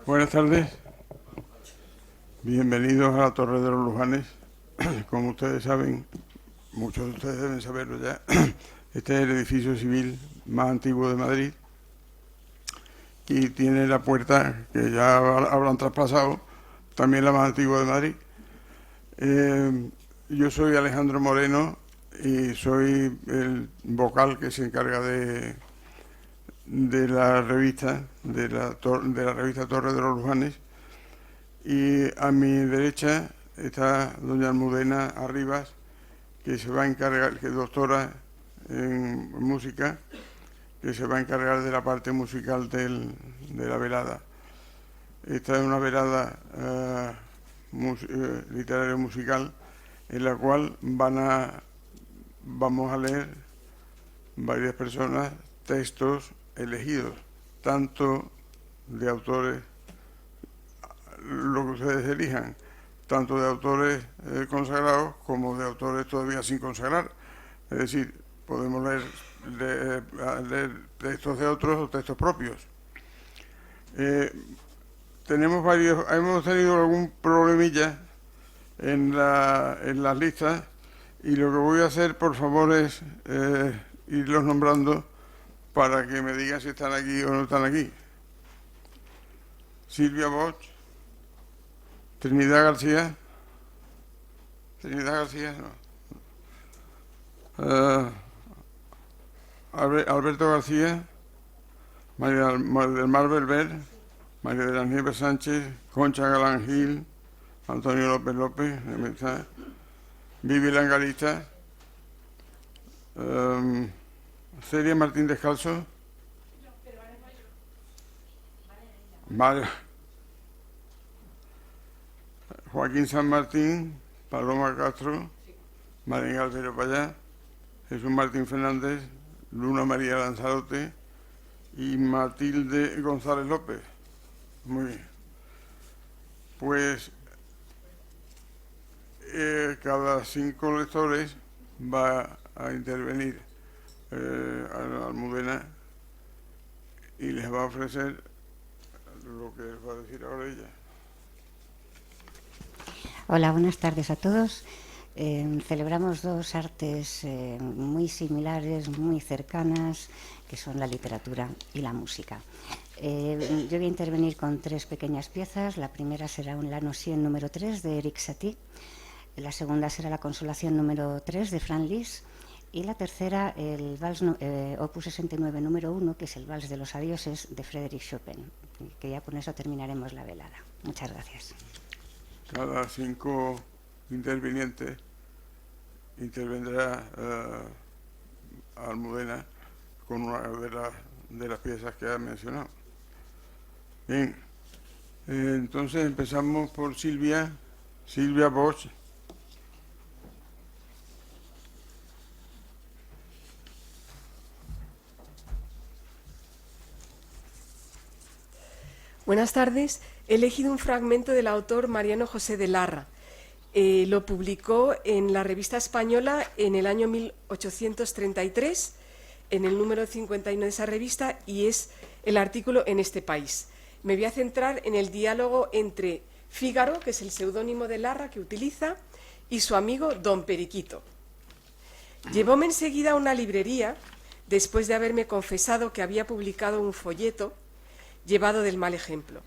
Buenas tardes, bienvenidos a la Torre de los Lujanes. Como ustedes saben, muchos de ustedes deben saberlo ya, este es el edificio civil más antiguo de Madrid y tiene la puerta que ya habrán traspasado, también la más antigua de Madrid. Yo soy Alejandro Moreno y soy el vocal que se encarga de la revista, de la revista Torre de los Lujanes. Y a mi derecha está doña Almudena Arribas, que se va a encargar, que es doctora en música, que se va a encargar de la parte musical de la velada. Esta es una velada literaria musical en la cual vamos a leer varias personas textos elegidos, tanto de autores, lo que ustedes elijan, tanto de autores consagrados como de autores todavía sin consagrar. Es decir, podemos leer textos de otros o textos propios. Hemos tenido algún problemilla en las listas y lo que voy a hacer, por favor, es irlos nombrando para que me digan si están aquí o no están aquí. Silvia Bosch, Trinidad García no. Alberto García, María del Mar Belver, María de las Nieves Sánchez, Concha Galán Gil, Antonio López López, Vivi Langalista, Celia Martín Descalzo, Joaquín San Martín, Paloma Castro, María Galvero Payá, Jesús Martín Fernández, Luna María Lanzarote y Matilde González López. Muy bien. Pues cada 5 lectores va a intervenir Almudena y les va a ofrecer lo que les va a decir ahora ella. Hola, buenas tardes a todos. Celebramos dos artes muy similares, muy cercanas, que son la literatura y la música. Yo voy a intervenir con 3 pequeñas piezas. La primera será un La Noción número 3 de Eric Satie. La segunda será La Consolación número 3 de Franz Liszt. Y la tercera, el Vals Opus 69 número 1, que es el Vals de los Adioses de Frédéric Chopin. Que ya con eso terminaremos la velada. Muchas gracias. Cada 5 intervinientes intervendrá Almudena con una de las piezas que ha mencionado. Bien, entonces empezamos por Silvia Bosch. Buenas tardes. He elegido un fragmento del autor Mariano José de Larra. Lo publicó en la Revista Española en el año 1833, en el número 51 de esa revista, y es el artículo En este país. Me voy a centrar en el diálogo entre Fígaro, que es el seudónimo de Larra que utiliza, y su amigo Don Periquito. Llevóme enseguida a una librería, después de haberme confesado que había publicado un folleto llevado del mal ejemplo.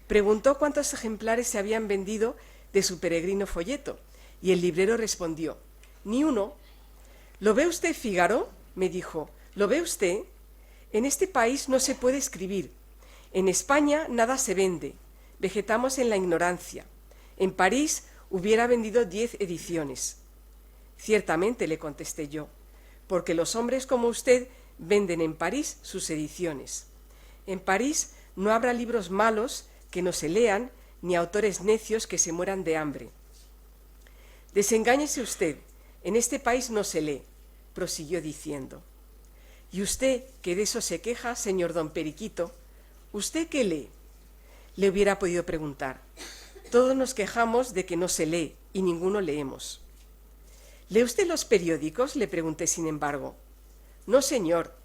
Preguntó cuántos ejemplares se habían vendido de su peregrino folleto, y el librero respondió: «Ni uno». «¿Lo ve usted, Fígaro?», me dijo. «¿Lo ve usted? En este país no se puede escribir. En España nada se vende. Vegetamos en la ignorancia. En París hubiera vendido 10 ediciones». «Ciertamente», le contesté yo, «porque los hombres como usted venden en París sus ediciones. En París no habrá libros malos que no se lean, ni autores necios que se mueran de hambre». «Desengáñese usted, en este país no se lee», prosiguió diciendo. «Y usted, que de eso se queja, señor don Periquito, ¿usted qué lee?», le hubiera podido preguntar. «Todos nos quejamos de que no se lee y ninguno leemos». «¿Lee usted los periódicos?», le pregunté sin embargo. «No, señor,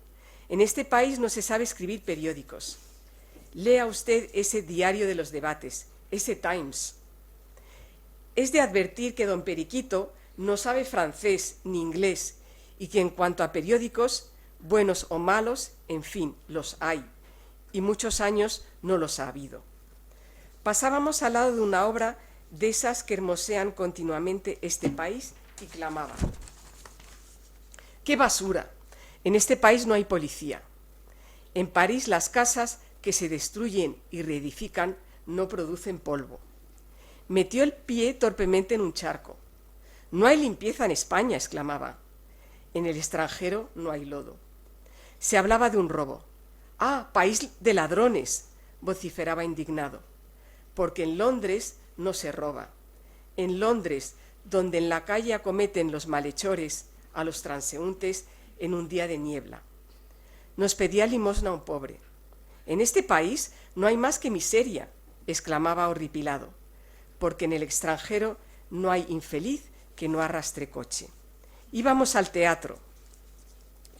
en este país no se sabe escribir periódicos». lea usted ese diario de los debates, ese Times. Es de advertir que don Periquito no sabe francés ni inglés y que en cuanto a periódicos, buenos o malos, en fin, los hay, y muchos años no los ha habido. Pasábamos al lado de una obra de esas que hermosean continuamente este país y clamaba: ¡qué basura! En este país no hay policía. En París las casas que se destruyen y reedifican no producen polvo. Metió el pie torpemente en un charco. No hay limpieza en España, exclamaba. En el extranjero no hay lodo. Se hablaba de un robo. ¡Ah, país de ladrones!, vociferaba indignado. Porque en Londres no se roba. En Londres, donde en la calle acometen los malhechores a los transeúntes en un día de niebla. Nos pedía limosna un pobre. En este país no hay más que miseria, exclamaba horripilado, porque en el extranjero no hay infeliz que no arrastre coche. Íbamos al teatro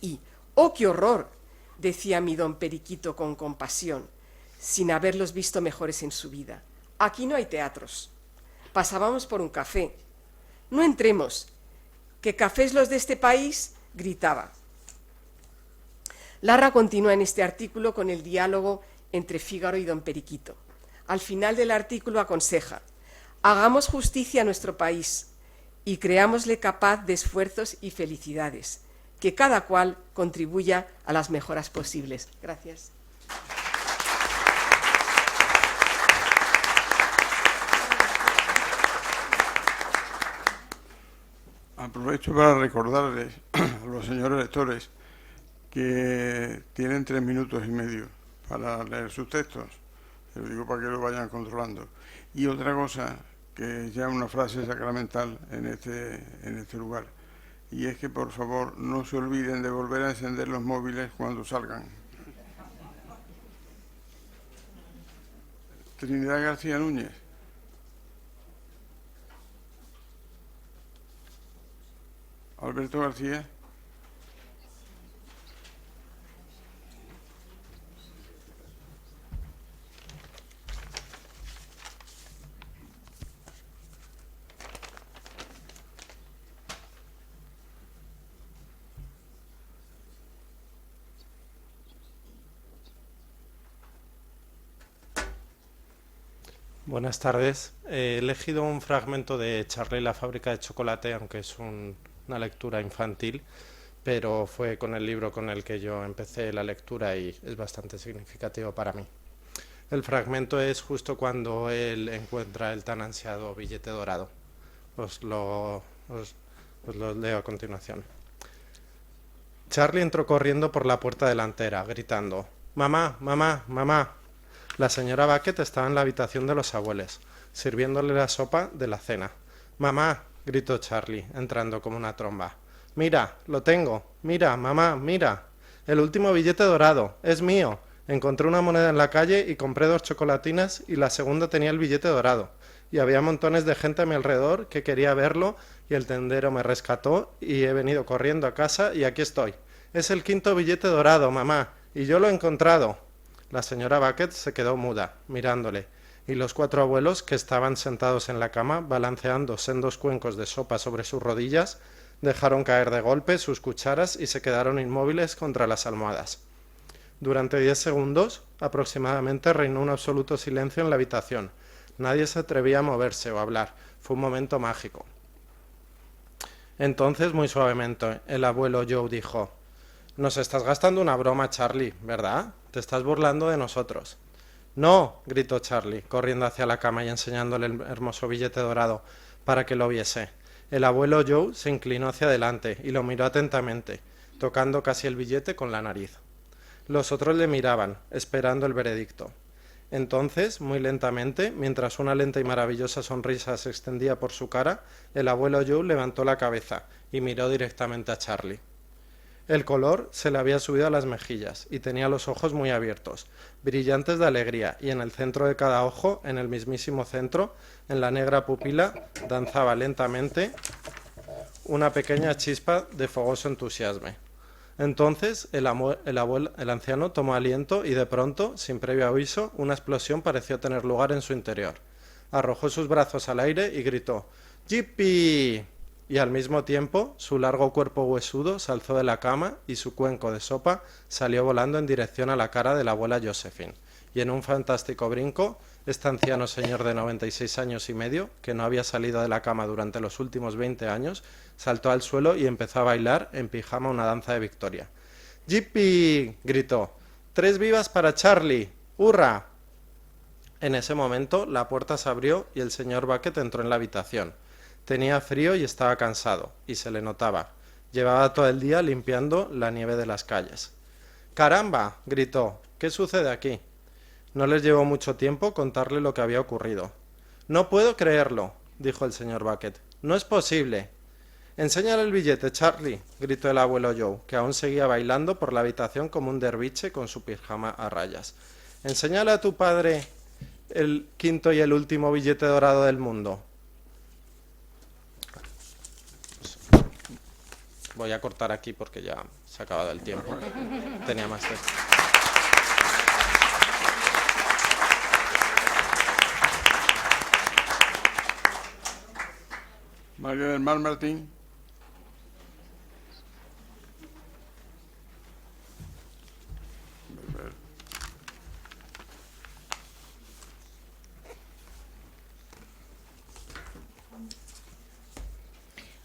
y, ¡oh, qué horror!, decía mi don Periquito con compasión, sin haberlos visto mejores en su vida. Aquí no hay teatros. Pasábamos por un café. No entremos, que cafés los de este país, gritaba. Larra continúa en este artículo con el diálogo entre Fígaro y don Periquito. Al final del artículo aconseja: hagamos justicia a nuestro país y creámosle capaz de esfuerzos y felicidades, que cada cual contribuya a las mejoras posibles. Gracias. Aprovecho para recordarles a los señores lectores que tienen 3 minutos y medio para leer sus textos. Lo digo para que lo vayan controlando. Y otra cosa, que ya una frase sacramental en este lugar, y es que por favor no se olviden de volver a encender los móviles cuando salgan. Trinidad García Núñez. Alberto García. Buenas tardes. He elegido un fragmento de Charlie y la fábrica de chocolate, aunque es una lectura infantil, pero fue con el libro con el que yo empecé la lectura y es bastante significativo para mí. El fragmento es justo cuando él encuentra el tan ansiado billete dorado. Os lo leo a continuación. Charlie entró corriendo por la puerta delantera, gritando: «¡Mamá, mamá, mamá!». La señora Bucket estaba en la habitación de los abuelos, sirviéndole la sopa de la cena. «¡Mamá!», gritó Charlie, entrando como una tromba. «Mira, lo tengo. Mira, mamá, mira. El último billete dorado. Es mío. Encontré una moneda en la calle y compré 2 chocolatinas y la segunda tenía el billete dorado. Y había montones de gente a mi alrededor que quería verlo y el tendero me rescató y he venido corriendo a casa y aquí estoy. Es el 5.º billete dorado, mamá, y yo lo he encontrado». La señora Bucket se quedó muda, mirándole, y los 4 abuelos, que estaban sentados en la cama, balanceando sendos cuencos de sopa sobre sus rodillas, dejaron caer de golpe sus cucharas y se quedaron inmóviles contra las almohadas. Durante 10 segundos, aproximadamente, reinó un absoluto silencio en la habitación. Nadie se atrevía a moverse o a hablar. Fue un momento mágico. Entonces, muy suavemente, el abuelo Joe dijo: «Nos estás gastando una broma, Charlie, ¿verdad? Te estás burlando de nosotros». «No», gritó Charlie, corriendo hacia la cama y enseñándole el hermoso billete dorado para que lo viese. El abuelo Joe se inclinó hacia adelante y lo miró atentamente, tocando casi el billete con la nariz. Los otros le miraban, esperando el veredicto. Entonces, muy lentamente, mientras una lenta y maravillosa sonrisa se extendía por su cara, el abuelo Joe levantó la cabeza y miró directamente a Charlie. El color se le había subido a las mejillas y tenía los ojos muy abiertos, brillantes de alegría, y en el centro de cada ojo, en el mismísimo centro, en la negra pupila, danzaba lentamente una pequeña chispa de fogoso entusiasmo. Entonces el anciano tomó aliento y de pronto, sin previo aviso, una explosión pareció tener lugar en su interior. Arrojó sus brazos al aire y gritó «¡Yipi!». Y al mismo tiempo su largo cuerpo huesudo se alzó de la cama y su cuenco de sopa salió volando en dirección a la cara de la abuela Josephine. Y en un fantástico brinco, este anciano señor de 96 años y medio, que no había salido de la cama durante los últimos 20 años, saltó al suelo y empezó a bailar en pijama una danza de victoria. «¡Yipi!», gritó. «¡3 vivas para Charlie! ¡Hurra!». En ese momento la puerta se abrió y el señor Bucket entró en la habitación. Tenía frío y estaba cansado, y se le notaba. Llevaba todo el día limpiando la nieve de las calles. «¡Caramba!», gritó. «¿Qué sucede aquí?». No les llevó mucho tiempo contarle lo que había ocurrido. «No puedo creerlo», dijo el señor Bucket. «No es posible». «Enséñale el billete, Charlie», gritó el abuelo Joe, que aún seguía bailando por la habitación como un derviche con su pijama a rayas. «Enséñale a tu padre el quinto y el último billete dorado del mundo». Voy a cortar aquí porque ya se ha acabado el tiempo. Tenía más texto. María del Mar Martín.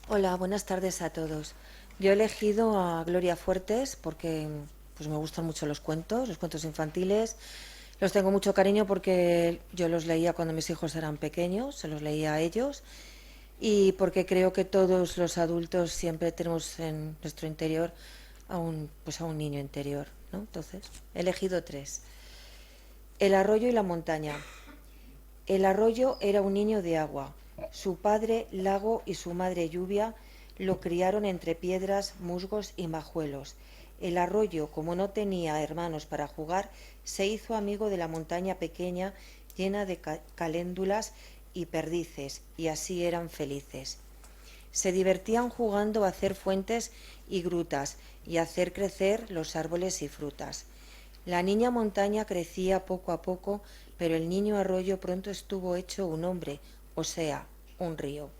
Hola, buenas tardes a todos. Yo he elegido a Gloria Fuertes porque pues, me gustan mucho los cuentos infantiles. Los tengo mucho cariño porque yo los leía cuando mis hijos eran pequeños, se los leía a ellos, y porque creo que todos los adultos siempre tenemos en nuestro interior a un niño interior, ¿no? Entonces, he elegido 3. El arroyo y la montaña. El arroyo era un niño de agua. Su padre, lago, y su madre, lluvia, lo criaron entre piedras, musgos y majuelos. El arroyo, como no tenía hermanos para jugar, se hizo amigo de la montaña pequeña, llena de caléndulas y perdices, y así eran felices. Se divertían jugando a hacer fuentes y grutas, y a hacer crecer los árboles y frutas. La niña montaña crecía poco a poco, pero el niño arroyo pronto estuvo hecho un hombre, o sea, un río.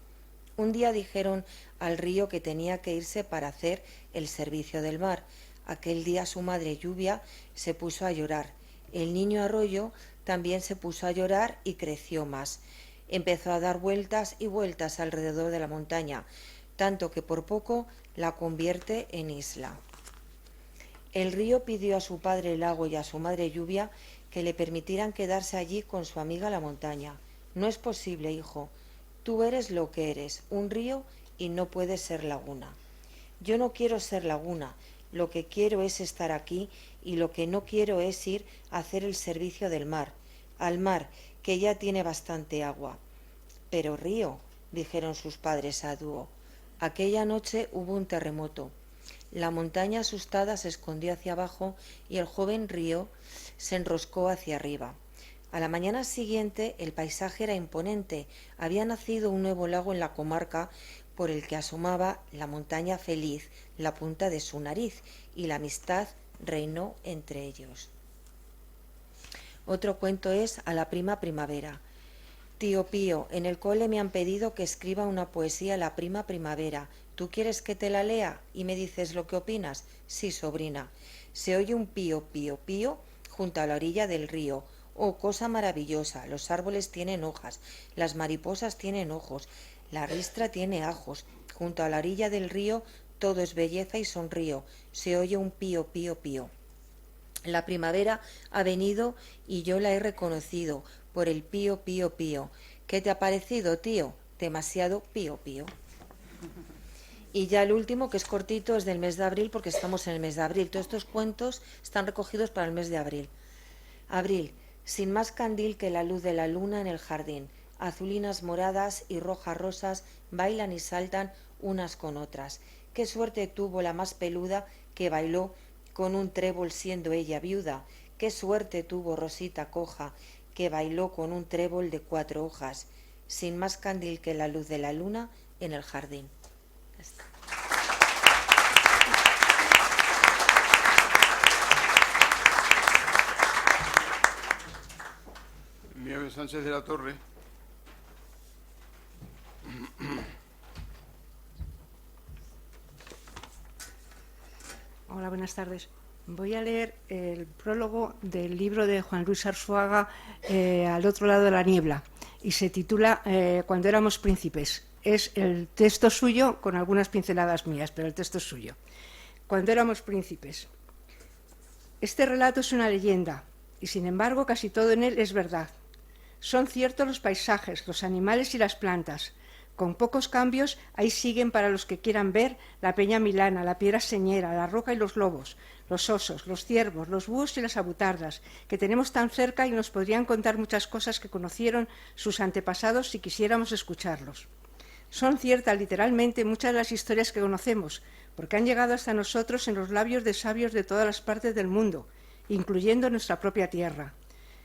Un día dijeron al río que tenía que irse para hacer el servicio del mar. Aquel día su madre lluvia se puso a llorar. El niño arroyo también se puso a llorar y creció más. Empezó a dar vueltas y vueltas alrededor de la montaña, tanto que por poco la convierte en isla. El río pidió a su padre lago y a su madre lluvia que le permitieran quedarse allí con su amiga la montaña. No es posible, hijo. Tú eres lo que eres, un río, y no puedes ser laguna. Yo no quiero ser laguna, lo que quiero es estar aquí, y lo que no quiero es ir a hacer el servicio del mar, al mar, que ya tiene bastante agua. Pero río, dijeron sus padres a dúo. Aquella noche hubo un terremoto. La montaña asustada se escondió hacia abajo y el joven río se enroscó hacia arriba. A la mañana siguiente el paisaje era imponente. Había nacido un nuevo lago en la comarca por el que asomaba la montaña feliz, la punta de su nariz, y la amistad reinó entre ellos. Otro cuento es A la prima primavera. Tío Pío, en el cole me han pedido que escriba una poesía a la prima primavera. ¿Tú quieres que te la lea y me dices lo que opinas? Sí, sobrina. Se oye un pío, pío, pío junto a la orilla del río. Oh, cosa maravillosa, los árboles tienen hojas, las mariposas tienen ojos, la ristra tiene ajos. Junto a la orilla del río todo es belleza y sonrío. Se oye un pío, pío, pío. La primavera ha venido y yo la he reconocido por el pío, pío, pío. ¿Qué te ha parecido, tío? Demasiado pío, pío. Y ya el último, que es cortito, es del mes de abril, porque estamos en el mes de abril. Todos estos cuentos están recogidos para el mes de abril. Abril, sin más candil que la luz de la luna en el jardín. Azulinas moradas y rojas rosas bailan y saltan unas con otras. Qué suerte tuvo la más peluda que bailó con un trébol siendo ella viuda. Qué suerte tuvo Rosita coja que bailó con un trébol de 4 hojas. Sin más candil que la luz de la luna en el jardín. Ya está. Sánchez de la Torre. Hola, buenas tardes. Voy a leer el prólogo del libro de Juan Luis Arzuaga, Al otro lado de la niebla, y se titula Cuando éramos príncipes. Es el texto suyo con algunas pinceladas mías, pero el texto es suyo. Cuando éramos príncipes. Este relato es una leyenda, y sin embargo casi todo en él es verdad. Son ciertos los paisajes, los animales y las plantas. Con pocos cambios, ahí siguen para los que quieran ver la peña milana, la piedra señera, la roca y los lobos, los osos, los ciervos, los búhos y las abutardas, que tenemos tan cerca y nos podrían contar muchas cosas que conocieron sus antepasados si quisiéramos escucharlos. Son ciertas, literalmente, muchas de las historias que conocemos, porque han llegado hasta nosotros en los labios de sabios de todas las partes del mundo, incluyendo nuestra propia tierra.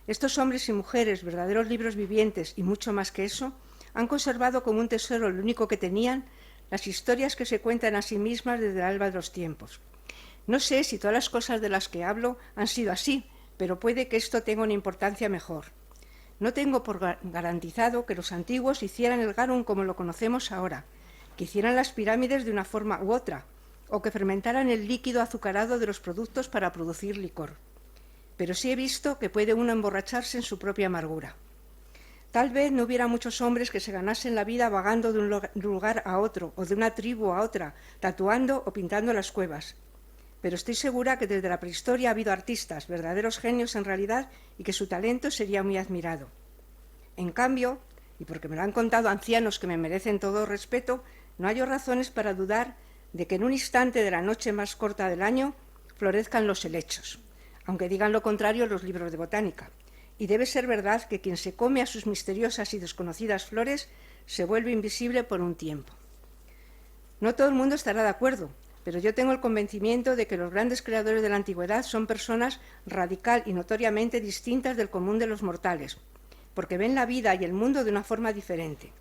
Estos hombres y mujeres, verdaderos libros vivientes y mucho más que eso, han conservado como un tesoro, lo único que tenían, las historias que se cuentan a sí mismas desde el alba de los tiempos. No sé si todas las cosas de las que hablo han sido así, pero puede que esto tenga una importancia mejor. No tengo por garantizado que los antiguos hicieran el garum como lo conocemos ahora, que hicieran las pirámides de una forma u otra, o que fermentaran el líquido azucarado de los productos para producir licor. Pero sí he visto que puede uno emborracharse en su propia amargura. Tal vez no hubiera muchos hombres que se ganasen la vida vagando de un lugar a otro, o de una tribu a otra, tatuando o pintando las cuevas. Pero estoy segura que desde la prehistoria ha habido artistas, verdaderos genios en realidad, y que su talento sería muy admirado. En cambio, y porque me lo han contado ancianos que me merecen todo respeto, no hallo razones para dudar de que en un instante de la noche más corta del año florezcan los helechos, aunque digan lo contrario los libros de botánica. Y debe ser verdad que quien se come a sus misteriosas y desconocidas flores se vuelve invisible por un tiempo. No todo el mundo estará de acuerdo, pero yo tengo el convencimiento de que los grandes creadores de la antigüedad son personas radical y notoriamente distintas del común de los mortales, porque ven la vida y el mundo de una forma diferente.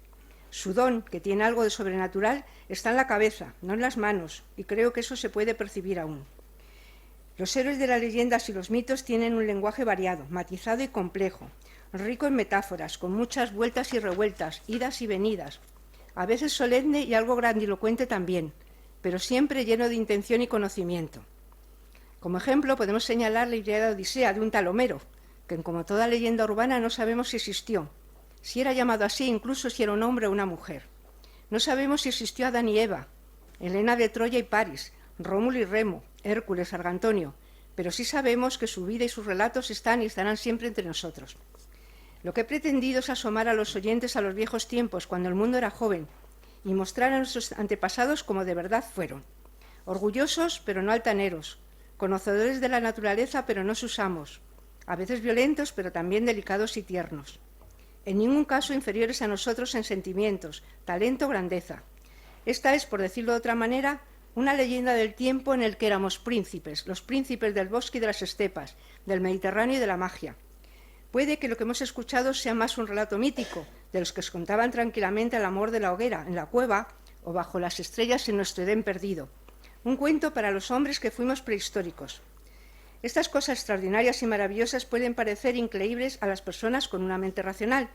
Su don, que tiene algo de sobrenatural, está en la cabeza, no en las manos, y creo que eso se puede percibir aún. Los héroes de las leyendas y los mitos tienen un lenguaje variado, matizado y complejo, rico en metáforas, con muchas vueltas y revueltas, idas y venidas, a veces solemne y algo grandilocuente también, pero siempre lleno de intención y conocimiento. Como ejemplo, podemos señalar la Ilíada de Odisea de un tal Homero, que como toda leyenda urbana no sabemos si existió, si era llamado así, incluso si era un hombre o una mujer. No sabemos si existió Adán y Eva, Helena de Troya y París, Rómulo y Remo, Hércules, Argantonio, pero sí sabemos que su vida y sus relatos están y estarán siempre entre nosotros. Lo que he pretendido es asomar a los oyentes a los viejos tiempos, cuando el mundo era joven, y mostrar a nuestros antepasados como de verdad fueron. Orgullosos, pero no altaneros, conocedores de la naturaleza, pero no sus amos, a veces violentos, pero también delicados y tiernos. En ningún caso inferiores a nosotros en sentimientos, talento o grandeza. Esta es, por decirlo de otra manera, una leyenda del tiempo en el que éramos príncipes, los príncipes del bosque y de las estepas, del Mediterráneo y de la magia. Puede que lo que hemos escuchado sea más un relato mítico, de los que os contaban tranquilamente el amor de la hoguera, en la cueva o bajo las estrellas en nuestro Edén perdido. Un cuento para los hombres que fuimos prehistóricos. Estas cosas extraordinarias y maravillosas pueden parecer increíbles a las personas con una mente racional,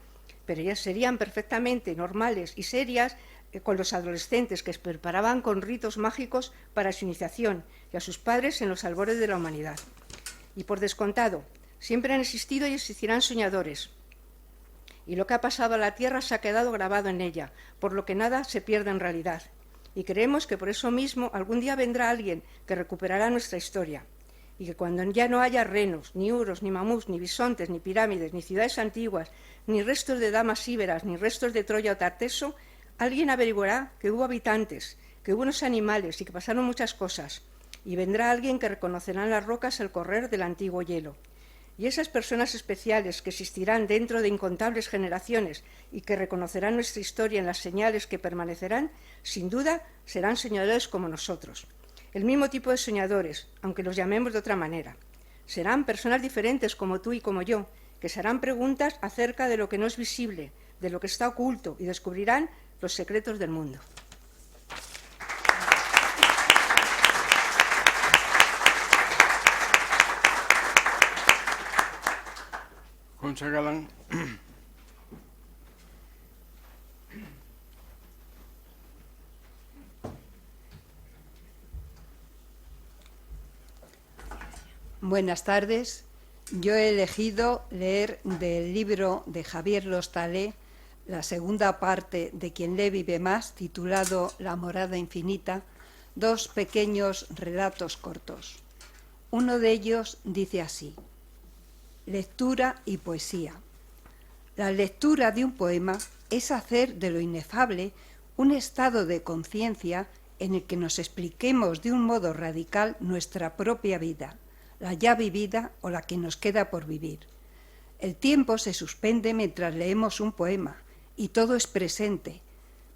pero ellas serían perfectamente normales y serias con los adolescentes que se preparaban con ritos mágicos para su iniciación y a sus padres en los albores de la humanidad. Y por descontado, siempre han existido y existirán soñadores. Y lo que ha pasado a la Tierra se ha quedado grabado en ella, por lo que nada se pierde en realidad. Y creemos que por eso mismo algún día vendrá alguien que recuperará nuestra historia. Y que cuando ya no haya renos, ni uros, ni mamús, ni bisontes, ni pirámides, ni ciudades antiguas, ni restos de damas íberas, ni restos de Troya o Tarteso, alguien averiguará que hubo habitantes, que hubo unos animales y que pasaron muchas cosas. Y vendrá alguien que reconocerá en las rocas el correr del antiguo hielo. Y esas personas especiales que existirán dentro de incontables generaciones y que reconocerán nuestra historia en las señales que permanecerán, sin duda serán soñadores como nosotros. El mismo tipo de soñadores, aunque los llamemos de otra manera. Serán personas diferentes como tú y como yo, que se harán preguntas acerca de lo que no es visible, de lo que está oculto, y descubrirán los secretos del mundo. Concha Galán. Buenas tardes. Yo he elegido leer del libro de Javier Lostalé la segunda parte de Quien lee vive más, titulado La morada infinita, dos pequeños relatos cortos. Uno de ellos dice así: lectura y poesía. La lectura de un poema es hacer de lo inefable un estado de conciencia en el que nos expliquemos de un modo radical nuestra propia vida, la ya vivida o la que nos queda por vivir. El tiempo se suspende mientras leemos un poema y todo es presente.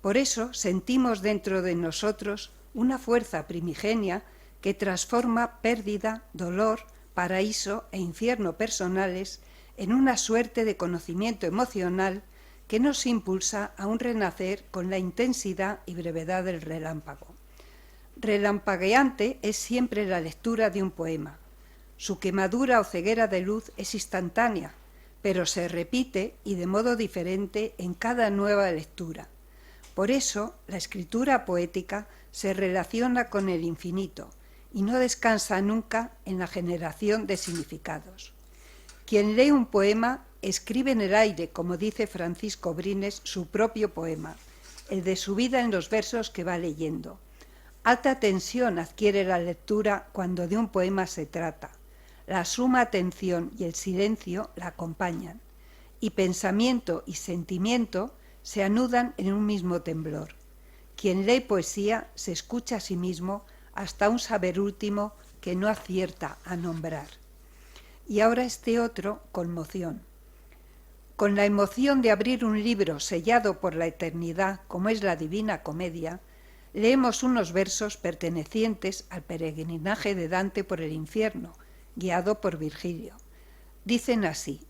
Por eso sentimos dentro de nosotros una fuerza primigenia que transforma pérdida, dolor, paraíso e infierno personales en una suerte de conocimiento emocional que nos impulsa a un renacer con la intensidad y brevedad del relámpago. Relampagueante es siempre la lectura de un poema. Su quemadura o ceguera de luz es instantánea, pero se repite y de modo diferente en cada nueva lectura. Por eso, la escritura poética se relaciona con el infinito y no descansa nunca en la generación de significados. Quien lee un poema escribe en el aire, como dice Francisco Brines, su propio poema, el de su vida en los versos que va leyendo. Alta tensión adquiere la lectura cuando de un poema se trata. La suma atención y el silencio la acompañan, y pensamiento y sentimiento se anudan en un mismo temblor. Quien lee poesía se escucha a sí mismo hasta un saber último que no acierta a nombrar. Y ahora este otro, conmoción. Con la emoción de abrir un libro sellado por la eternidad, como es la Divina Comedia, leemos unos versos pertenecientes al peregrinaje de Dante por el infierno, guiado por Virgilio. Dicen así: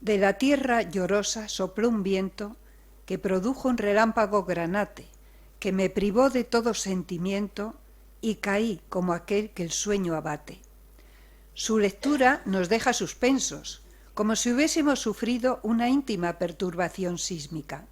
de la tierra llorosa sopló un viento que produjo un relámpago granate, que me privó de todo sentimiento y caí como aquel que el sueño abate. Su lectura nos deja suspensos, como si hubiésemos sufrido una íntima perturbación sísmica.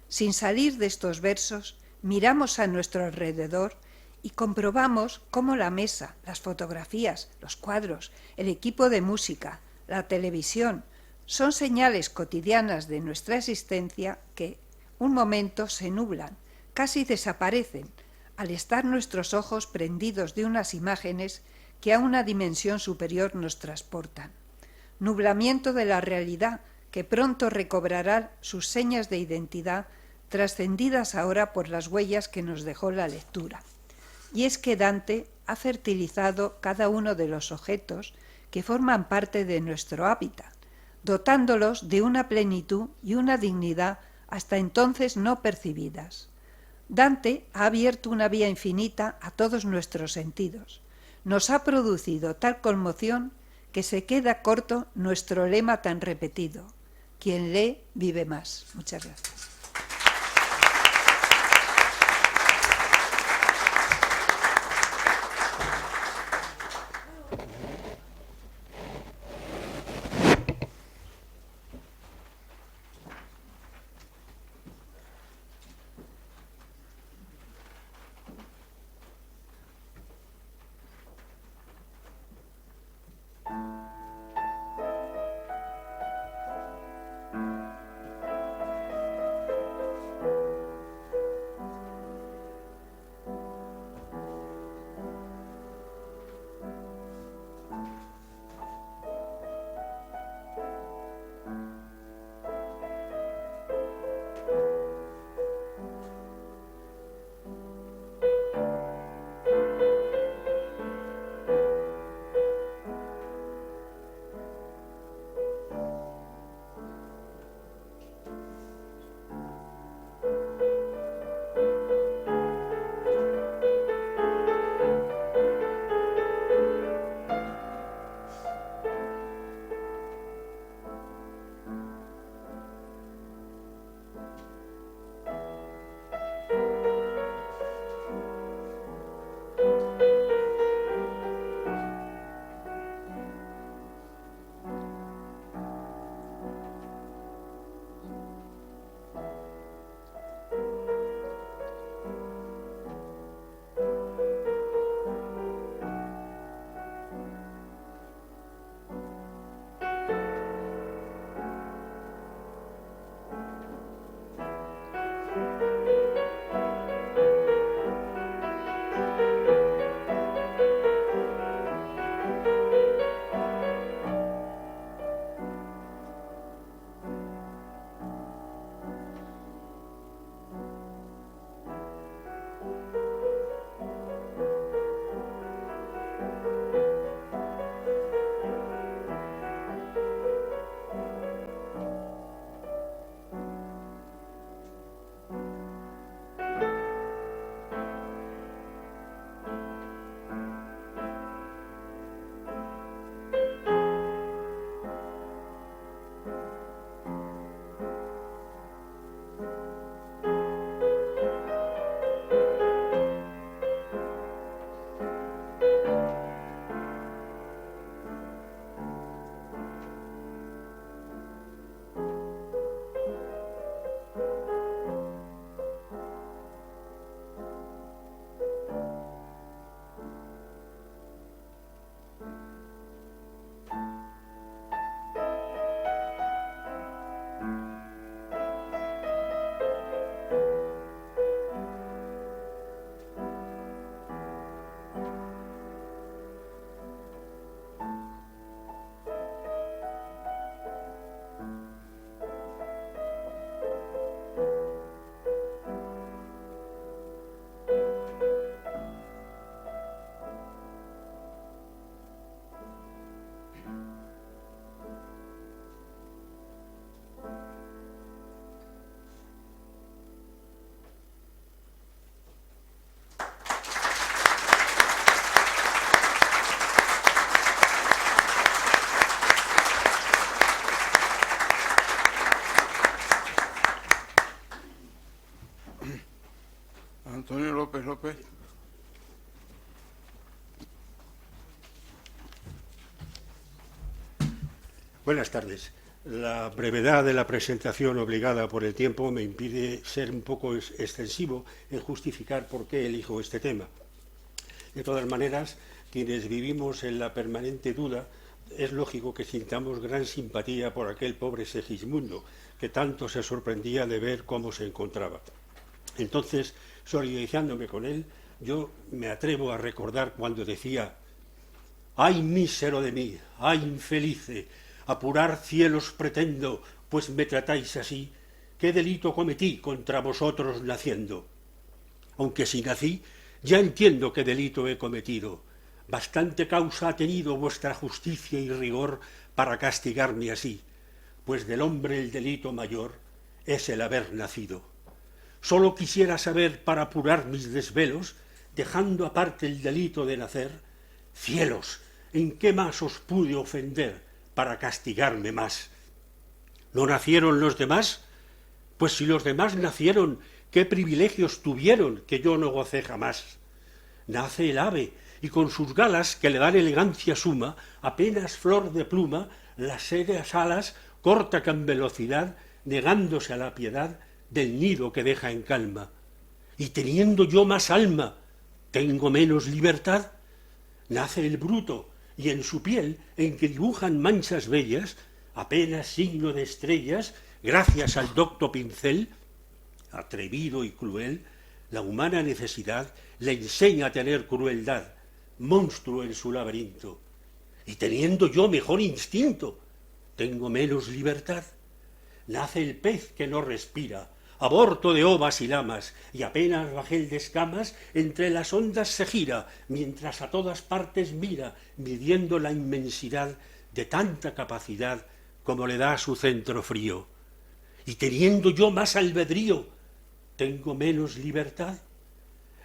Sin salir de estos versos, miramos a nuestro alrededor y comprobamos cómo la mesa, las fotografías, los cuadros, el equipo de música, la televisión, son señales cotidianas de nuestra existencia que, un momento, se nublan, casi desaparecen, al estar nuestros ojos prendidos de unas imágenes que a una dimensión superior nos transportan. Nublamiento de la realidad que pronto recobrará sus señas de identidad, trascendidas ahora por las huellas que nos dejó la lectura. Y es que Dante ha fertilizado cada uno de los objetos que forman parte de nuestro hábitat, dotándolos de una plenitud y una dignidad hasta entonces no percibidas. Dante ha abierto una vía infinita a todos nuestros sentidos. Nos ha producido tal conmoción que se queda corto nuestro lema tan repetido: quien lee vive más. Muchas gracias. Antonio López López. Buenas tardes. La brevedad de la presentación obligada por el tiempo me impide ser un poco extensivo en justificar por qué elijo este tema. De todas maneras, quienes vivimos en la permanente duda, es lógico que sintamos gran simpatía por aquel pobre Segismundo, que tanto se sorprendía de ver cómo se encontraba. Entonces, solidarizándome con él, yo me atrevo a recordar cuando decía: «¡Ay, mísero de mí! ¡Ay, infelice! Apurar cielos pretendo, pues me tratáis así. ¿Qué delito cometí contra vosotros naciendo? Aunque si nací, ya entiendo qué delito he cometido. Bastante causa ha tenido vuestra justicia y rigor para castigarme así, pues del hombre el delito mayor es el haber nacido. Solo quisiera saber, para apurar mis desvelos, dejando aparte el delito de nacer, cielos, ¿en qué más os pude ofender para castigarme más? ¿No nacieron los demás? Pues si los demás nacieron, ¿qué privilegios tuvieron que yo no gocé jamás? Nace el ave, y con sus galas, que le dan elegancia suma, apenas flor de pluma, las serias alas corta con velocidad, negándose a la piedad del nido que deja en calma. Y teniendo yo más alma, ¿tengo menos libertad? Nace el bruto, y en su piel, en que dibujan manchas bellas, apenas signo de estrellas, gracias al docto pincel, atrevido y cruel, la humana necesidad le enseña a tener crueldad, monstruo en su laberinto. Y teniendo yo mejor instinto, ¿tengo menos libertad? Nace el pez que no respira, aborto de ovas y lamas, y apenas bajel de escamas, entre las ondas se gira, mientras a todas partes mira, midiendo la inmensidad de tanta capacidad como le da su centro frío. Y teniendo yo más albedrío, ¿tengo menos libertad?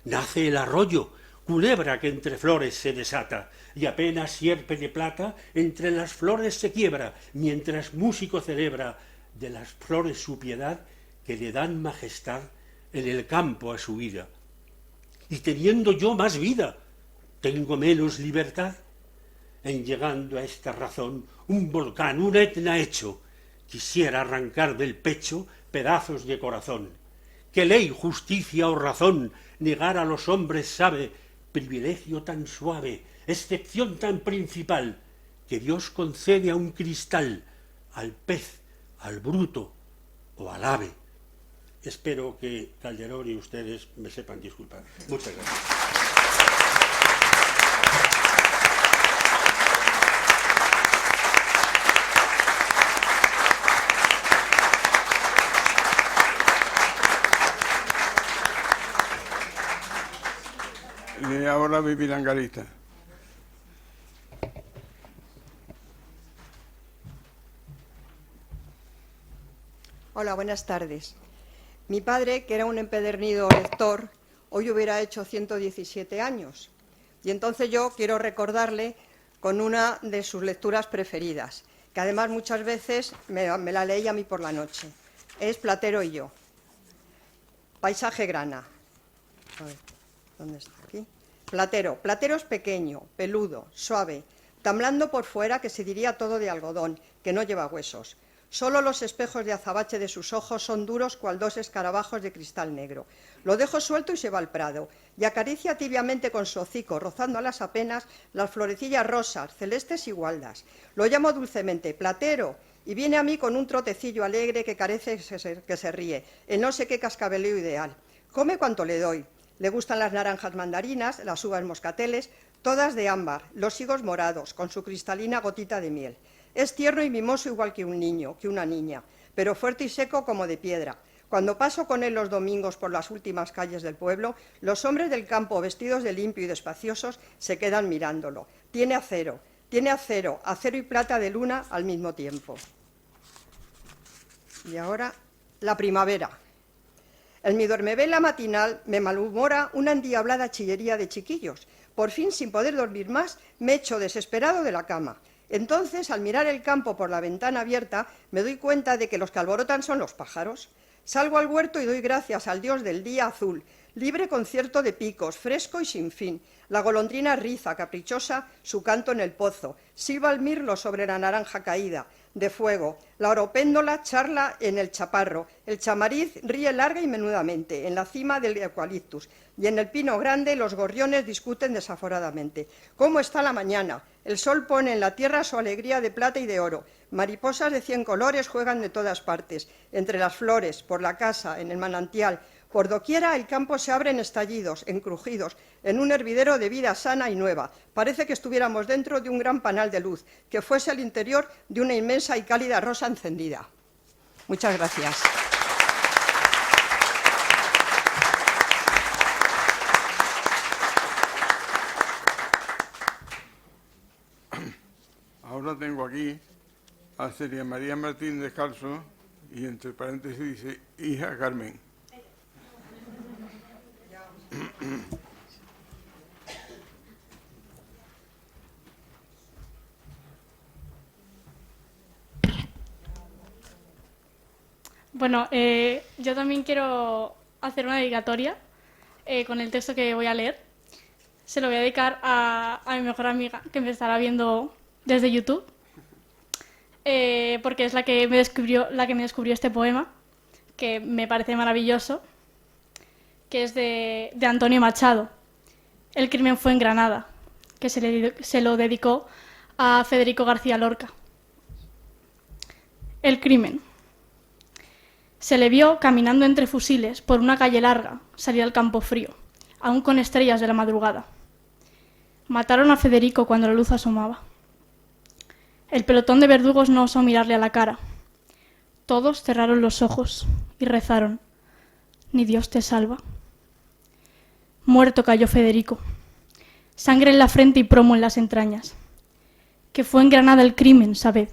Nace el arroyo, culebra que entre flores se desata, y apenas sierpe de plata entre las flores se quiebra, mientras músico celebra de las flores su piedad, que le dan majestad en el campo a su vida. Y teniendo yo más vida, ¿tengo menos libertad? En llegando a esta razón, un volcán, un Etna hecho, quisiera arrancar del pecho pedazos de corazón. ¿Qué ley, justicia o razón negar a los hombres sabe privilegio tan suave, excepción tan principal, que Dios concede a un cristal, al pez, al bruto o al ave? Espero que Calderón y ustedes me sepan disculpar. Muchas gracias. Y ahora Vivi Langarita. Hola, buenas tardes. Mi padre, que era un empedernido lector, hoy hubiera hecho 117 años. Y entonces yo quiero recordarle con una de sus lecturas preferidas, que además muchas veces me la leía a mí por la noche. Es Platero y yo. Paisaje grana. A ver, ¿dónde está? Aquí. Platero. Platero es pequeño, peludo, suave, tan blando por fuera que se diría todo de algodón, que no lleva huesos. Solo los espejos de azabache de sus ojos son duros cual dos escarabajos de cristal negro. Lo dejo suelto y se va al prado, y acaricia tibiamente con su hocico, rozando a las apenas las florecillas rosas, celestes y gualdas. Lo llamo dulcemente, Platero, y viene a mí con un trotecillo alegre que carece que se ríe, en no sé qué cascabeleo ideal. Come cuanto le doy. Le gustan las naranjas mandarinas, las uvas moscateles, todas de ámbar, los higos morados, con su cristalina gotita de miel. Es tierno y mimoso igual que un niño, que una niña, pero fuerte y seco como de piedra. Cuando paso con él los domingos por las últimas calles del pueblo, los hombres del campo, vestidos de limpio y despaciosos, se quedan mirándolo. Tiene acero y plata de luna al mismo tiempo. Y ahora, la primavera. En mi duermevela matinal me malhumora una endiablada chillería de chiquillos. Por fin, sin poder dormir más, me echo desesperado de la cama. Entonces, al mirar el campo por la ventana abierta, me doy cuenta de que los que alborotan son los pájaros. Salgo al huerto y doy gracias al dios del día azul. libre concierto de picos, fresco y sin fin. La golondrina riza, caprichosa, su canto en el pozo. Silba el mirlo sobre la naranja caída de fuego. La oropéndola charla en el chaparro. El chamariz ríe larga y menudamente en la cima del eucaliptus. Y en el pino grande los gorriones discuten desaforadamente. ¿Cómo está la mañana? El sol pone en la tierra su alegría de plata y de oro. Mariposas de 100 colores juegan de todas partes. Entre las flores, por la casa, en el manantial. Por doquiera el campo se abre en estallidos, en crujidos, en un hervidero de vida sana y nueva. Parece que estuviéramos dentro de un gran panal de luz, que fuese el interior de una inmensa y cálida rosa encendida. Muchas gracias. Ahora tengo aquí a Celia María Martín Descalzo y entre paréntesis dice hija Carmen. Bueno, yo también quiero hacer una dedicatoria con el texto que voy a leer. Se lo voy a dedicar a mi mejor amiga, que me estará viendo desde YouTube, porque es la que me descubrió este poema, que me parece maravilloso, que es de Antonio Machado. El crimen fue en Granada, que se lo dedicó a Federico García Lorca. El crimen. Se le vio caminando entre fusiles por una calle larga, salir al campo frío, aún con estrellas de la madrugada. Mataron a Federico cuando la luz asomaba. El pelotón de verdugos no osó mirarle a la cara. Todos cerraron los ojos y rezaron: «Ni Dios te salva». Muerto cayó Federico, sangre en la frente y plomo en las entrañas. Que fue en Granada el crimen, sabed.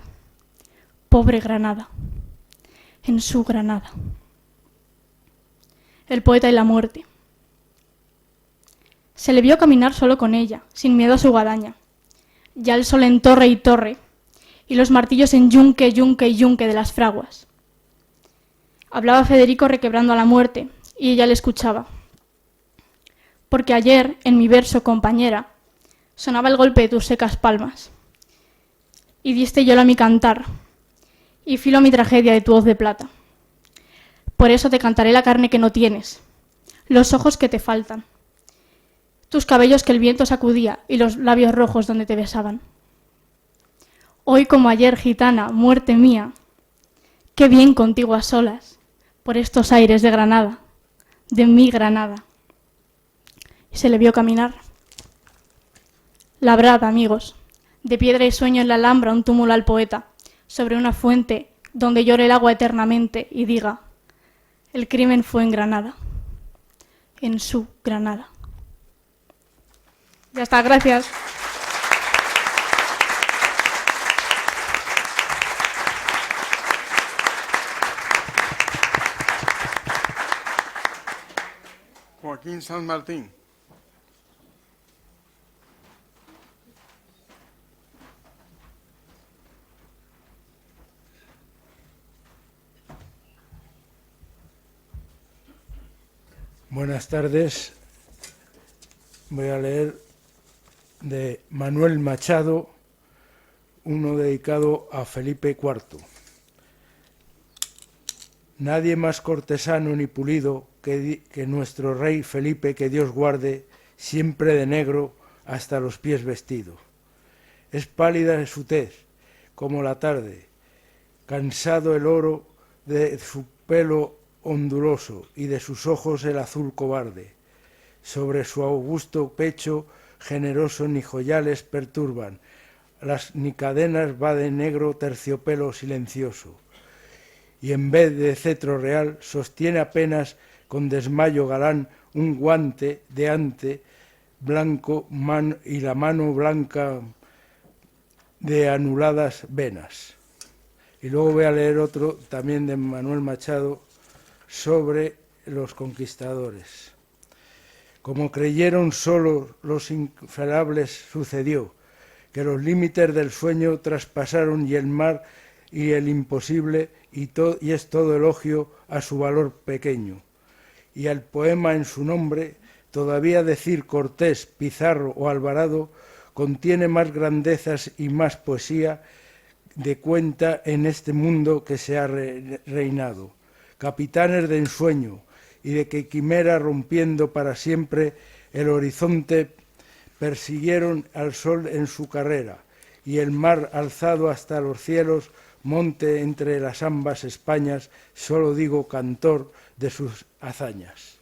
Pobre Granada. En su Granada. El poeta y la muerte. Se le vio caminar solo con ella, sin miedo a su guadaña. Ya el sol en torre y torre, y los martillos en yunque, yunque y yunque de las fraguas. Hablaba Federico requebrando a la muerte, y ella le escuchaba. Porque ayer, en mi verso, compañera, sonaba el golpe de tus secas palmas. Y diste hielo a mi cantar, y filo a mi tragedia de tu hoz de plata. Por eso te cantaré la carne que no tienes, los ojos que te faltan, tus cabellos que el viento sacudía y los labios rojos donde te besaban. Hoy como ayer, gitana, muerte mía, qué bien contigo a solas, por estos aires de Granada, de mi Granada. Y se le vio caminar. Labrad, amigos, de piedra y sueño en la Alhambra un túmulo al poeta, sobre una fuente donde llore el agua eternamente y diga: el crimen fue en Granada, en su Granada. Ya está, gracias. Joaquín San Martín. Buenas tardes. Voy a leer de Manuel Machado, uno dedicado a Felipe IV. Nadie más cortesano ni pulido que nuestro rey Felipe, que Dios guarde, siempre de negro hasta los pies vestido. Es pálida su tez, como la tarde, cansado el oro de su pelo onduloso y de sus ojos el azul cobarde. Sobre su augusto pecho generoso ni joyales perturban, ni cadenas va de negro terciopelo silencioso. Y en vez de cetro real sostiene apenas con desmayo galán un guante de ante blanco y la mano blanca de anuladas venas. Y luego voy a leer otro también de Manuel Machado sobre los conquistadores. Como creyeron solo los infalables sucedió, que los límites del sueño traspasaron y el mar y el imposible, y es todo elogio a su valor pequeño. y al poema en su nombre, todavía decir Cortés, Pizarro o Alvarado contiene más grandezas y más poesía de cuenta en este mundo que se ha reinado. Capitanes de ensueño y de que quimera rompiendo para siempre el horizonte persiguieron al sol en su carrera, y el mar alzado hasta los cielos, monte entre las ambas Españas, solo digo cantor de sus hazañas.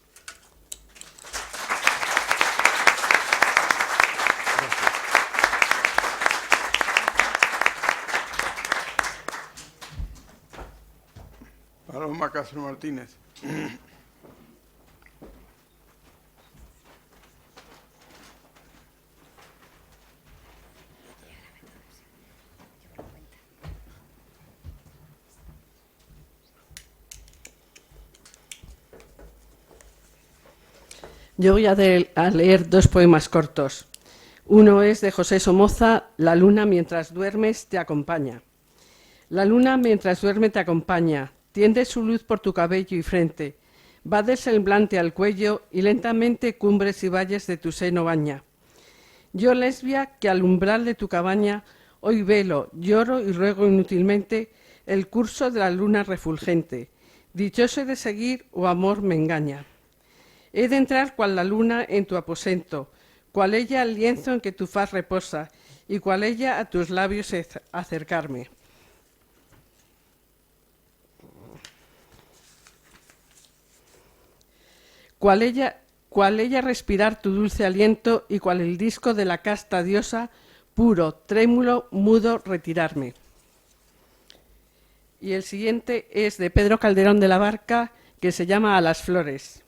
Paloma Castro Martínez. Yo voy a leer dos poemas cortos. Uno es de José Somoza, La luna mientras duermes te acompaña. La luna mientras duerme te acompaña, tiende su luz por tu cabello y frente, va del semblante al cuello y lentamente cumbres y valles de tu seno baña. Yo, lesbia, que al umbral de tu cabaña, hoy velo, lloro y ruego inútilmente el curso de la luna refulgente. Dichoso he de seguir o amor me engaña. He de entrar cual la luna en tu aposento, cual ella al lienzo en que tu faz reposa, y cual ella a tus labios acercarme. Cual ella respirar tu dulce aliento, y cual el disco de la casta diosa, puro, trémulo, mudo, retirarme. Y el siguiente es de Pedro Calderón de la Barca, que se llama A las flores.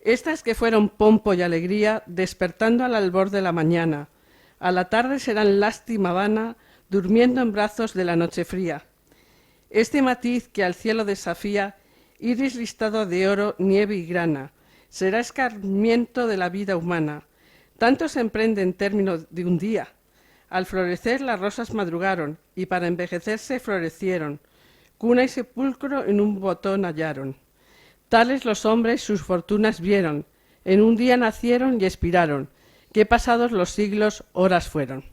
Estas que fueron pompo y alegría, despertando al albor de la mañana, a la tarde serán lástima vana, durmiendo en brazos de la noche fría. Este matiz que al cielo desafía, iris listado de oro, nieve y grana, será escarmiento de la vida humana. Tanto se emprende en términos de un día. Al florecer las rosas madrugaron, y para envejecerse florecieron. Cuna y sepulcro en un botón hallaron. Tales los hombres sus fortunas vieron, en un día nacieron y expiraron, que pasados los siglos horas fueron.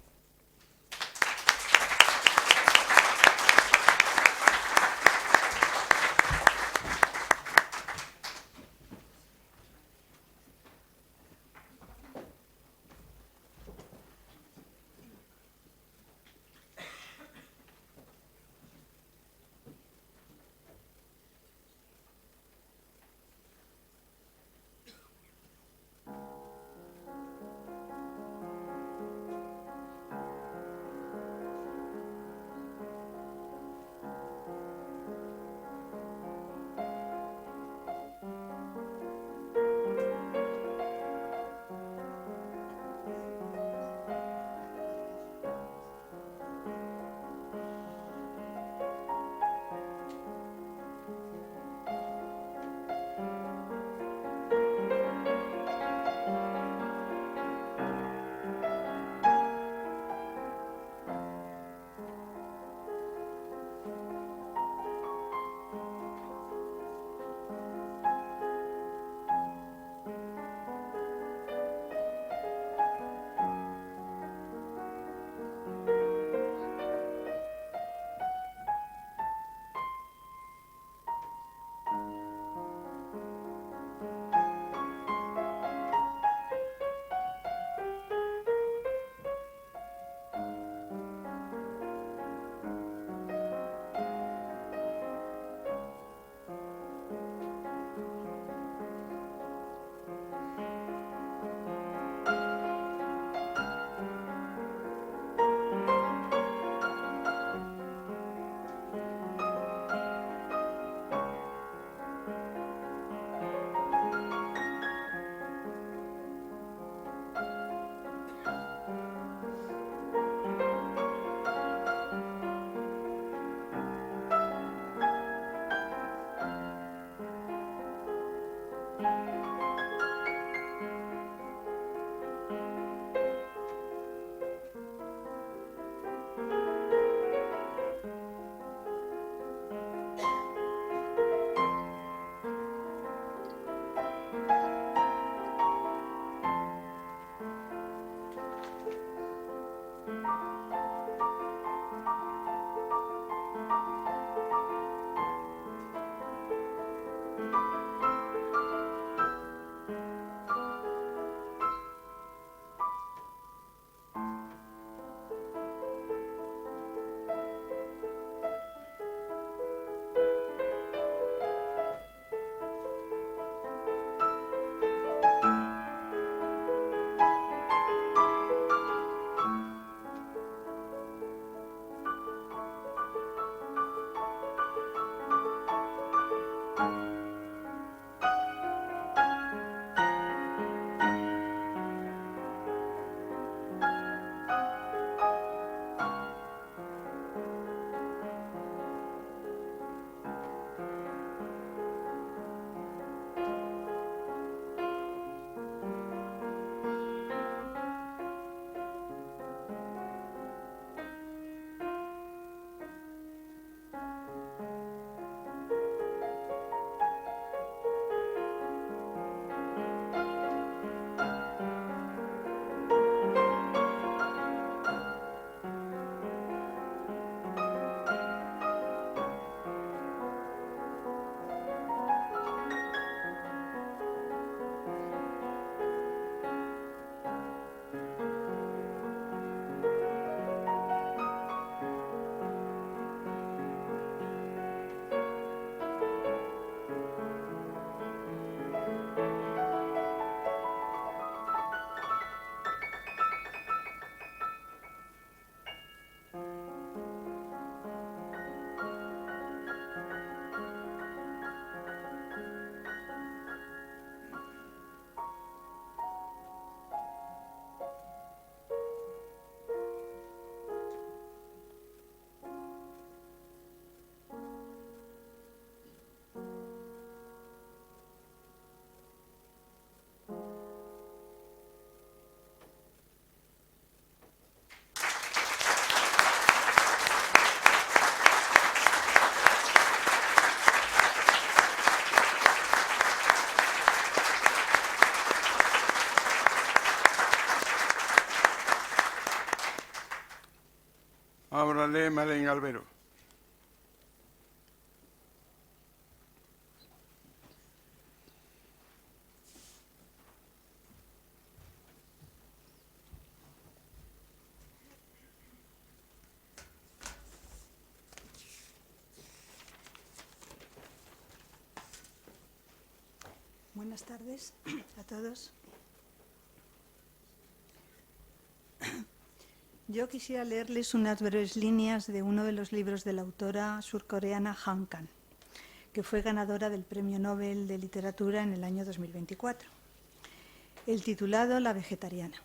la lee Malén Albero. Buenas tardes a todos. Yo quisiera leerles unas breves líneas de uno de los libros de la autora surcoreana Han Kang, que fue ganadora del Premio Nobel de Literatura en el año 2024. El titulado La vegetariana.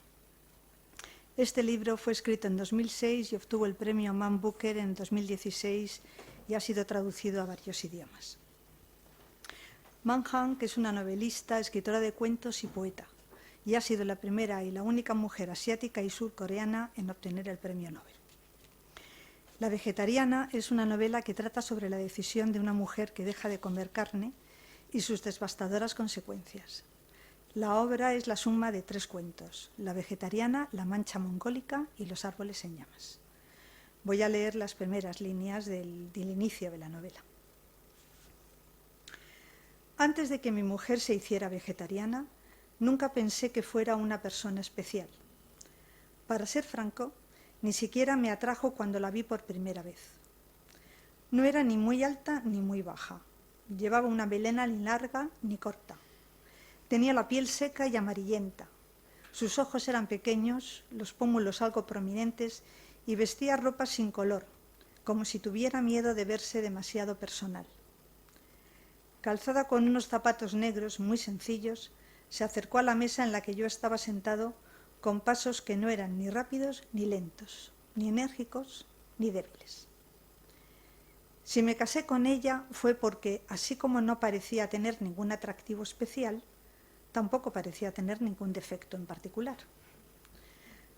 Este libro fue escrito en 2006 y obtuvo el Premio Man Booker en 2016 y ha sido traducido a varios idiomas. Man Han, que es una novelista, escritora de cuentos y poeta, y ha sido la primera y la única mujer asiática y surcoreana en obtener el Premio Nobel. La vegetariana es una novela que trata sobre la decisión de una mujer que deja de comer carne y sus devastadoras consecuencias. La obra es la suma de 3 cuentos: La vegetariana, La mancha mongólica y Los árboles en llamas. Voy a leer las primeras líneas del inicio de la novela. Antes de que mi mujer se hiciera vegetariana, nunca pensé que fuera una persona especial. Para ser franco, ni siquiera me atrajo cuando la vi por primera vez. No era ni muy alta ni muy baja. Llevaba una melena ni larga ni corta. Tenía la piel seca y amarillenta. Sus ojos eran pequeños, los pómulos algo prominentes y vestía ropa sin color, como si tuviera miedo de verse demasiado personal. Calzada con unos zapatos negros muy sencillos, se acercó a la mesa en la que yo estaba sentado con pasos que no eran ni rápidos ni lentos, ni enérgicos ni débiles. Si me casé con ella fue porque, así como no parecía tener ningún atractivo especial, tampoco parecía tener ningún defecto en particular.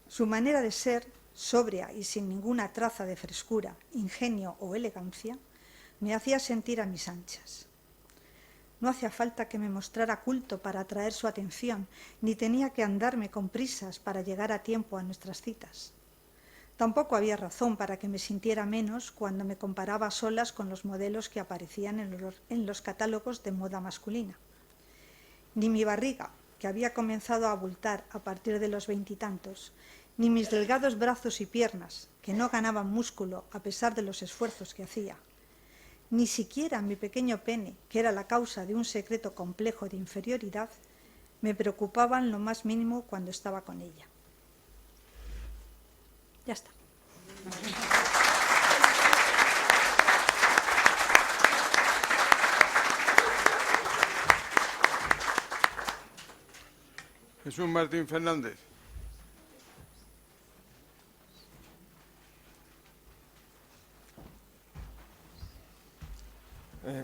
Su manera de ser, sobria y sin ninguna traza de frescura, ingenio o elegancia, me hacía sentir a mis anchas. No hacía falta que me mostrara culto para atraer su atención, ni tenía que andarme con prisas para llegar a tiempo a nuestras citas. Tampoco había razón para que me sintiera menos cuando me comparaba a solas con los modelos que aparecían en los catálogos de moda masculina. Ni mi barriga, que había comenzado a abultar a partir de los 20 y tantos, ni mis delgados brazos y piernas, que no ganaban músculo a pesar de los esfuerzos que hacía, ni siquiera mi pequeño pene, que era la causa de un secreto complejo de inferioridad, me preocupaban lo más mínimo cuando estaba con ella. Ya está. Jesús Martín Fernández.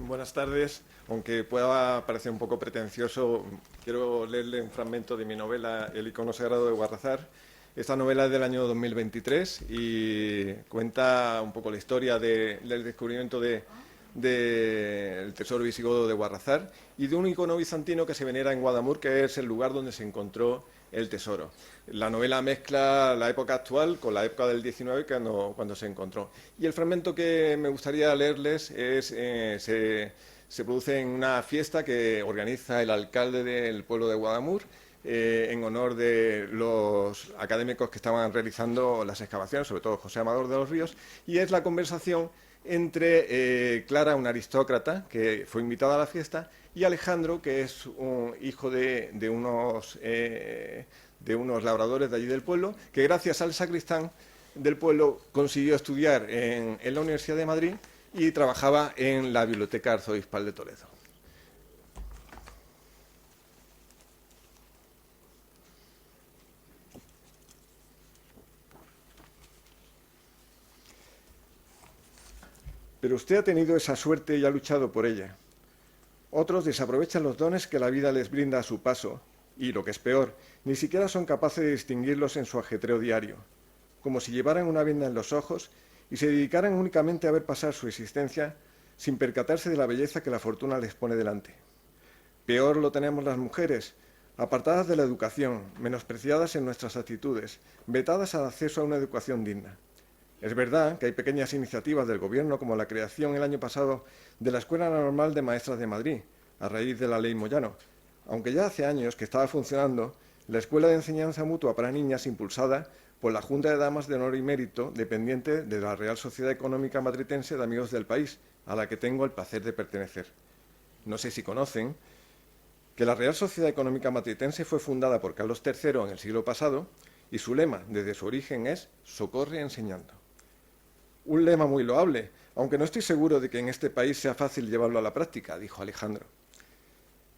Buenas tardes. Aunque pueda parecer un poco pretencioso, quiero leerle un fragmento de mi novela El icono sagrado de Guarrazar. Esta novela es del año 2023 y cuenta un poco la historia del descubrimiento del tesoro visigodo de Guarrazar y de un icono bizantino que se venera en Guadamur, que es el lugar donde se encontró el tesoro. La novela mezcla la época actual con la época del 19 cuando se encontró. Y el fragmento que me gustaría leerles se produce en una fiesta que organiza el alcalde del pueblo de Guadamur en honor de los académicos que estaban realizando las excavaciones, sobre todo José Amador de los Ríos, y es la conversación entre Clara, una aristócrata que fue invitada a la fiesta, y Alejandro, que es un hijo de unos labradores de allí del pueblo, que gracias al sacristán del pueblo consiguió estudiar en la Universidad de Madrid y trabajaba en la Biblioteca Arzobispal de Toledo. Pero usted ha tenido esa suerte y ha luchado por ella. Otros desaprovechan los dones que la vida les brinda a su paso y, lo que es peor, ni siquiera son capaces de distinguirlos en su ajetreo diario, como si llevaran una venda en los ojos y se dedicaran únicamente a ver pasar su existencia sin percatarse de la belleza que la fortuna les pone delante. Peor lo tenemos las mujeres, apartadas de la educación, menospreciadas en nuestras actitudes, vetadas al acceso a una educación digna. Es verdad que hay pequeñas iniciativas del Gobierno, como la creación el año pasado de la Escuela Normal de Maestras de Madrid, a raíz de la Ley Moyano, aunque ya hace años que estaba funcionando la Escuela de Enseñanza Mutua para Niñas, impulsada por la Junta de Damas de Honor y Mérito, dependiente de la Real Sociedad Económica Matritense de Amigos del País, a la que tengo el placer de pertenecer. No sé si conocen que la Real Sociedad Económica Matritense fue fundada por Carlos III en el siglo pasado y su lema, desde su origen, es «Socorre enseñando». Un lema muy loable, aunque no estoy seguro de que en este país sea fácil llevarlo a la práctica, dijo Alejandro.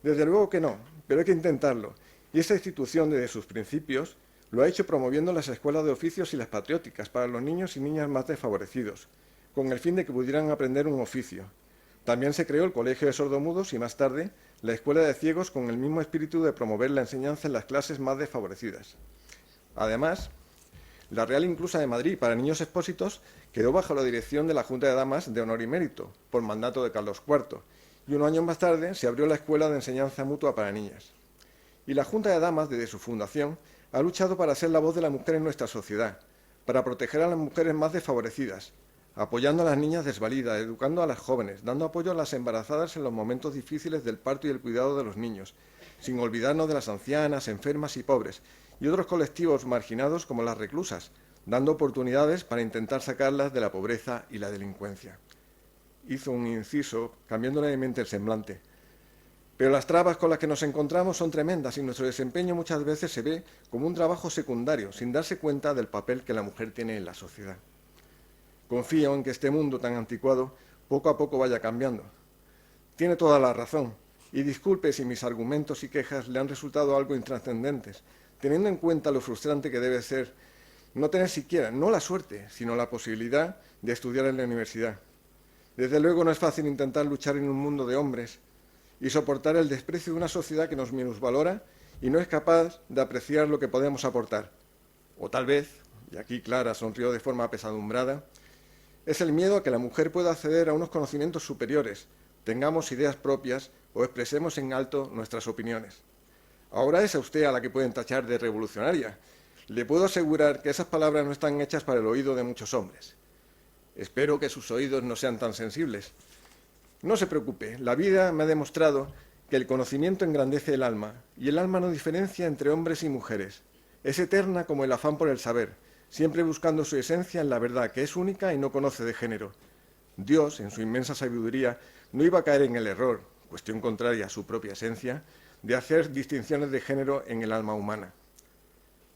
Desde luego que no, pero hay que intentarlo, y esta institución, desde sus principios, lo ha hecho promoviendo las escuelas de oficios y las patrióticas para los niños y niñas más desfavorecidos, con el fin de que pudieran aprender un oficio. También se creó el Colegio de Sordomudos y, más tarde, la Escuela de Ciegos, con el mismo espíritu de promover la enseñanza en las clases más desfavorecidas. Además, la Real Inclusa de Madrid para niños expósitos quedó bajo la dirección de la Junta de Damas de Honor y Mérito, por mandato de Carlos IV, y unos años más tarde se abrió la Escuela de Enseñanza Mutua para Niñas. Y la Junta de Damas, desde su fundación, ha luchado para ser la voz de la mujer en nuestra sociedad, para proteger a las mujeres más desfavorecidas, apoyando a las niñas desvalidas, educando a las jóvenes, dando apoyo a las embarazadas en los momentos difíciles del parto y el cuidado de los niños, sin olvidarnos de las ancianas, enfermas y pobres, y otros colectivos marginados como las reclusas, dando oportunidades para intentar sacarlas de la pobreza y la delincuencia. Hizo un inciso, cambiando levemente el semblante. Pero las trabas con las que nos encontramos son tremendas y nuestro desempeño muchas veces se ve como un trabajo secundario, sin darse cuenta del papel que la mujer tiene en la sociedad. Confío en que este mundo tan anticuado poco a poco vaya cambiando. Tiene toda la razón, y disculpe si mis argumentos y quejas le han resultado algo intrascendentes, teniendo en cuenta lo frustrante que debe ser no tener siquiera, no la suerte, sino la posibilidad de estudiar en la universidad. Desde luego no es fácil intentar luchar en un mundo de hombres y soportar el desprecio de una sociedad que nos minusvalora y no es capaz de apreciar lo que podemos aportar. O tal vez, y aquí Clara sonrió de forma apesadumbrada, es el miedo a que la mujer pueda acceder a unos conocimientos superiores, tengamos ideas propias o expresemos en alto nuestras opiniones. Ahora es a usted a la que pueden tachar de revolucionaria. Le puedo asegurar que esas palabras no están hechas para el oído de muchos hombres. Espero que sus oídos no sean tan sensibles. No se preocupe, la vida me ha demostrado que el conocimiento engrandece el alma, y el alma no diferencia entre hombres y mujeres. Es eterna como el afán por el saber, siempre buscando su esencia en la verdad, que es única y no conoce de género. Dios, en su inmensa sabiduría, no iba a caer en el error, cuestión contraria a su propia esencia, de hacer distinciones de género en el alma humana.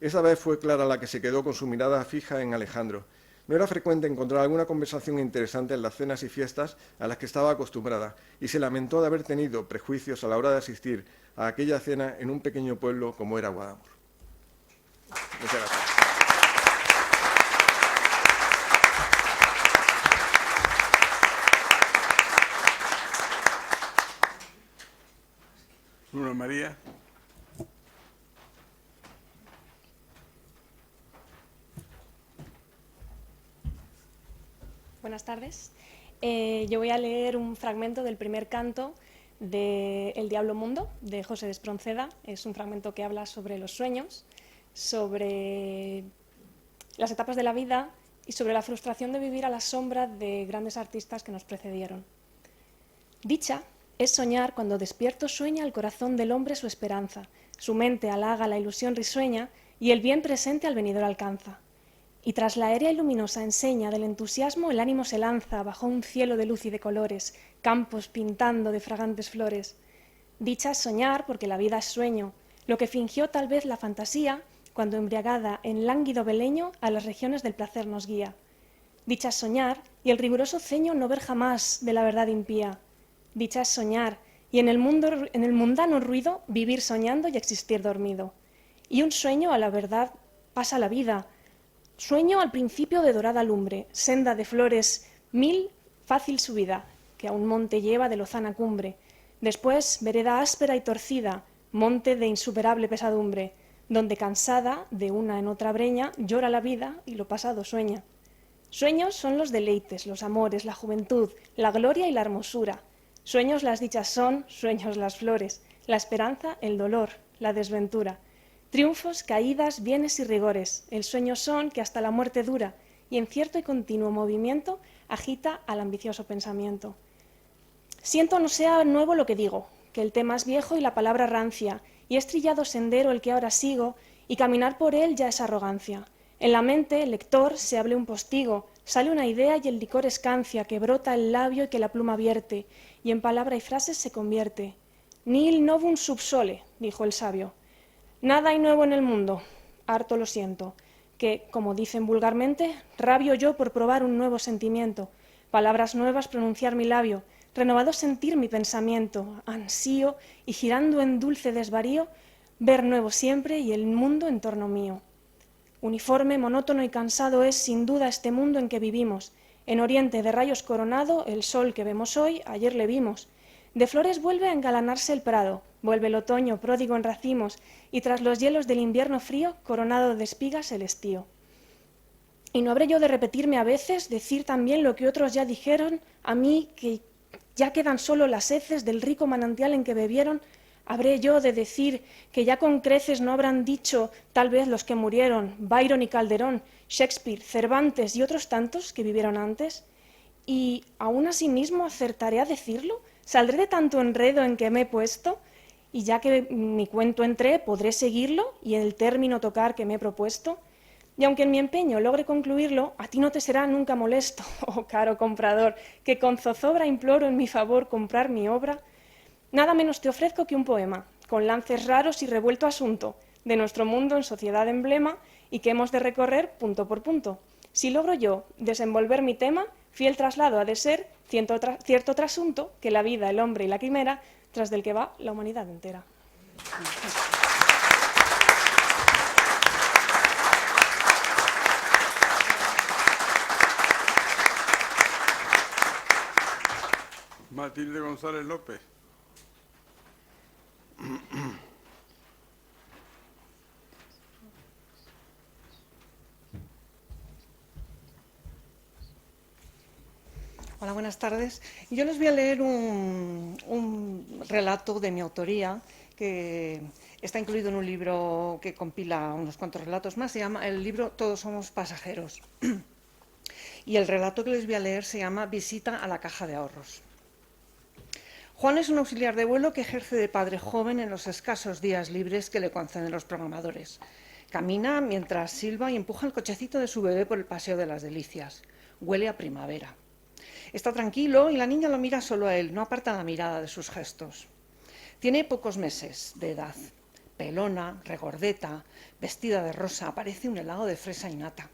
Esa vez fue Clara la que se quedó con su mirada fija en Alejandro. No era frecuente encontrar alguna conversación interesante en las cenas y fiestas a las que estaba acostumbrada, y se lamentó de haber tenido prejuicios a la hora de asistir a aquella cena en un pequeño pueblo como era Guadamur. Muchas gracias. Luna María. Buenas tardes. Yo voy a leer un fragmento del primer canto de El Diablo Mundo, de José de Espronceda. Es un fragmento que habla sobre los sueños, sobre las etapas de la vida y sobre la frustración de vivir a la sombra de grandes artistas que nos precedieron. Dicha es soñar cuando despierto sueña el corazón del hombre su esperanza, su mente halaga la ilusión risueña y el bien presente al venidor alcanza. Y tras la aérea y luminosa enseña del entusiasmo el ánimo se lanza bajo un cielo de luz y de colores, campos pintando de fragantes flores. Dicha es soñar porque la vida es sueño, lo que fingió tal vez la fantasía cuando embriagada en lánguido beleño a las regiones del placer nos guía. Dicha es soñar y el riguroso ceño no ver jamás de la verdad impía. Dicha es soñar y en el mundano ruido vivir soñando y existir dormido. Y un sueño a la verdad pasa la vida. Sueño al principio de dorada lumbre, senda de flores, mil fácil subida, que a un monte lleva de lozana cumbre. Después, vereda áspera y torcida, monte de insuperable pesadumbre, donde cansada de una en otra breña, llora la vida y lo pasado sueña. Sueños son los deleites, los amores, la juventud, la gloria y la hermosura. Sueños las dichas son, sueños las flores, la esperanza, el dolor, la desventura. Triunfos, caídas, bienes y rigores, el sueño son que hasta la muerte dura, y en cierto y continuo movimiento agita al ambicioso pensamiento. Siento no sea nuevo lo que digo, que el tema es viejo y la palabra rancia, y es trillado sendero el que ahora sigo, y caminar por él ya es arrogancia. En la mente, el lector, se hable un postigo, sale una idea y el licor escancia, que brota el labio y que la pluma vierte, y en palabra y frases se convierte. Nihil novum sub sole, dijo el sabio. Nada hay nuevo en el mundo, harto lo siento, que, como dicen vulgarmente, rabio yo por probar un nuevo sentimiento, palabras nuevas pronunciar mi labio, renovado sentir mi pensamiento, ansío y girando en dulce desvarío, ver nuevo siempre y el mundo en torno mío. Uniforme, monótono y cansado es sin duda este mundo en que vivimos. En oriente de rayos coronado, el sol que vemos hoy, ayer le vimos. De flores vuelve a engalanarse el prado, vuelve el otoño pródigo en racimos, y tras los hielos del invierno frío, coronado de espigas el estío. Y no habré yo de repetirme a veces, decir también lo que otros ya dijeron, a mí que ya quedan solo las heces del rico manantial en que bebieron. ¿Habré yo de decir que ya con creces no habrán dicho tal vez los que murieron, Byron y Calderón, Shakespeare, Cervantes y otros tantos que vivieron antes? ¿Y aún así mismo acertaré a decirlo? ¿Saldré de tanto enredo en que me he puesto? Y ya que mi cuento entré, ¿podré seguirlo y el término tocar que me he propuesto? Y aunque en mi empeño logre concluirlo, a ti no te será nunca molesto, oh caro comprador, que con zozobra imploro en mi favor comprar mi obra. Nada menos te ofrezco que un poema, con lances raros y revuelto asunto, de nuestro mundo en sociedad emblema y que hemos de recorrer punto por punto. Si logro yo desenvolver mi tema, fiel traslado ha de ser cierto trasunto que la vida, el hombre y la quimera, tras del que va la humanidad entera. Matilde González López. Hola, buenas tardes. Yo les voy a leer un relato de mi autoría que está incluido en un libro que compila unos cuantos relatos más. Se llama el libro Todos somos pasajeros. Y el relato que les voy a leer se llama Visita a la caja de ahorros. Juan es un auxiliar de vuelo que ejerce de padre joven en los escasos días libres que le conceden los programadores. Camina mientras silba y empuja el cochecito de su bebé por el Paseo de las Delicias. Huele a primavera. Está tranquilo y la niña lo mira solo a él, no aparta la mirada de sus gestos. Tiene pocos meses de edad. Pelona, regordeta, vestida de rosa, parece un helado de fresa y nata.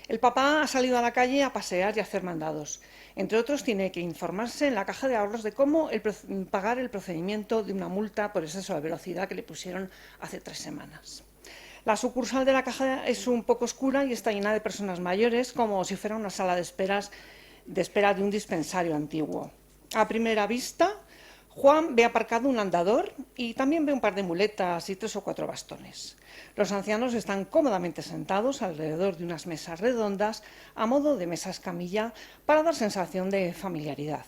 El papá ha salido a la calle a pasear y a hacer mandados. Entre otros, tiene que informarse en la caja de ahorros de cómo pagar el procedimiento de una multa por exceso de velocidad que le pusieron hace 3 semanas. La sucursal de la caja es un poco oscura y está llena de personas mayores, como si fuera una sala de espera de un dispensario antiguo. A primera vista, Juan ve aparcado un andador y también ve un par de muletas y 3 o 4 bastones. Los ancianos están cómodamente sentados alrededor de unas mesas redondas a modo de mesas camilla para dar sensación de familiaridad.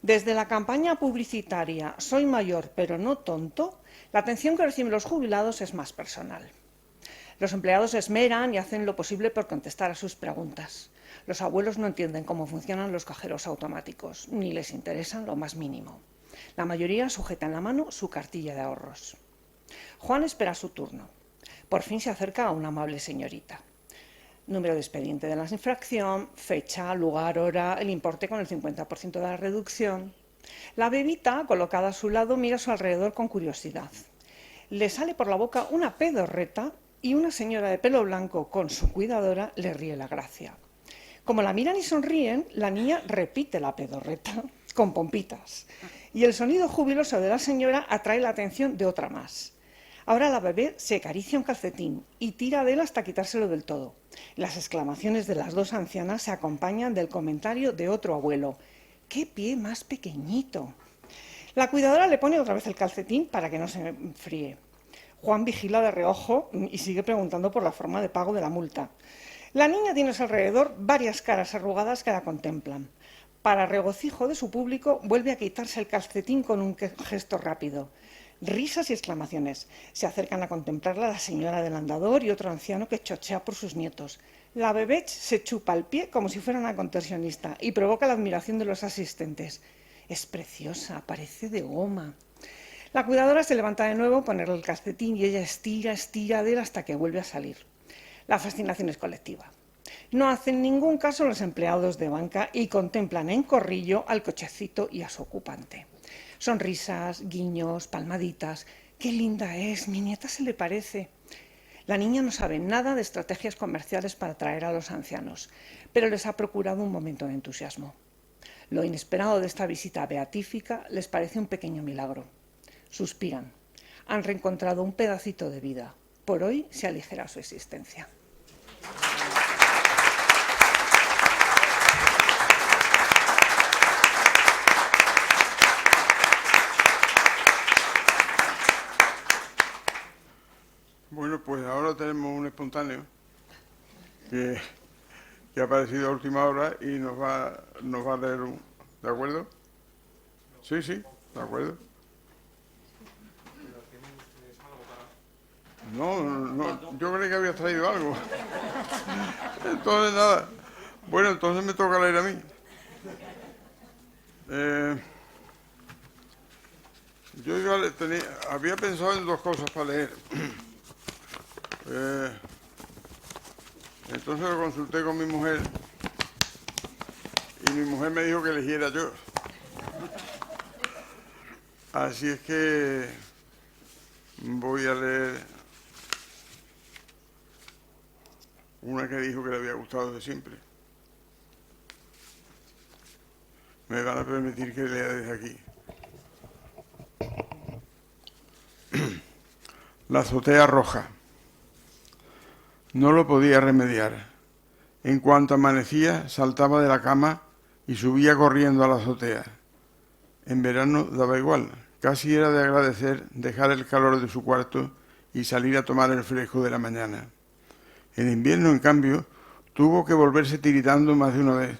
Desde la campaña publicitaria «Soy mayor pero no tonto», la atención que reciben los jubilados es más personal. Los empleados se esmeran y hacen lo posible por contestar a sus preguntas. Los abuelos no entienden cómo funcionan los cajeros automáticos, ni les interesan lo más mínimo. La mayoría sujeta en la mano su cartilla de ahorros. Juan espera su turno. Por fin se acerca a una amable señorita. Número de expediente de la infracción, fecha, lugar, hora, el importe con el 50% de la reducción. La bebita, colocada a su lado, mira a su alrededor con curiosidad. Le sale por la boca una pedorreta y una señora de pelo blanco con su cuidadora le ríe la gracia. Como la miran y sonríen, la niña repite la pedorreta con pompitas. Y el sonido jubiloso de la señora atrae la atención de otra más. Ahora la bebé se acaricia un calcetín y tira de él hasta quitárselo del todo. Las exclamaciones de las 2 ancianas se acompañan del comentario de otro abuelo. ¡Qué pie más pequeñito! La cuidadora le pone otra vez el calcetín para que no se enfríe. Juan vigila de reojo y sigue preguntando por la forma de pago de la multa. La niña tiene a su alrededor varias caras arrugadas que la contemplan. Para regocijo de su público, vuelve a quitarse el calcetín con un gesto rápido. Risas y exclamaciones. Se acercan a contemplarla la señora del andador y otro anciano que chochea por sus nietos. La bebé se chupa el pie como si fuera una contorsionista y provoca la admiración de los asistentes. Es preciosa, parece de goma. La cuidadora se levanta de nuevo, pone el calcetín y ella estira de él hasta que vuelve a salir. La fascinación es colectiva. No hacen ningún caso los empleados de banca y contemplan en corrillo al cochecito y a su ocupante. Sonrisas, guiños, palmaditas. ¡Qué linda es! Mi nieta se le parece. La niña no sabe nada de estrategias comerciales para atraer a los ancianos, pero les ha procurado un momento de entusiasmo. Lo inesperado de esta visita beatífica les parece un pequeño milagro. Suspiran. Han reencontrado un pedacito de vida. Por hoy se aligera su existencia. Bueno, pues ahora tenemos un espontáneo que ha aparecido a última hora y nos va a leer un... ¿De acuerdo? Sí, de acuerdo. No, yo creí que habías traído algo. Entonces, nada. Bueno, entonces me toca leer a mí. Yo había pensado en dos cosas para leer. Entonces lo consulté con mi mujer y mi mujer me dijo que eligiera yo. Así es que voy a leer una que dijo que le había gustado de siempre. Me van a permitir que lea desde aquí. La azotea roja. No lo podía remediar. En cuanto amanecía, saltaba de la cama y subía corriendo a la azotea. En verano daba igual. Casi era de agradecer dejar el calor de su cuarto y salir a tomar el fresco de la mañana. En invierno, en cambio, tuvo que volverse tiritando más de una vez,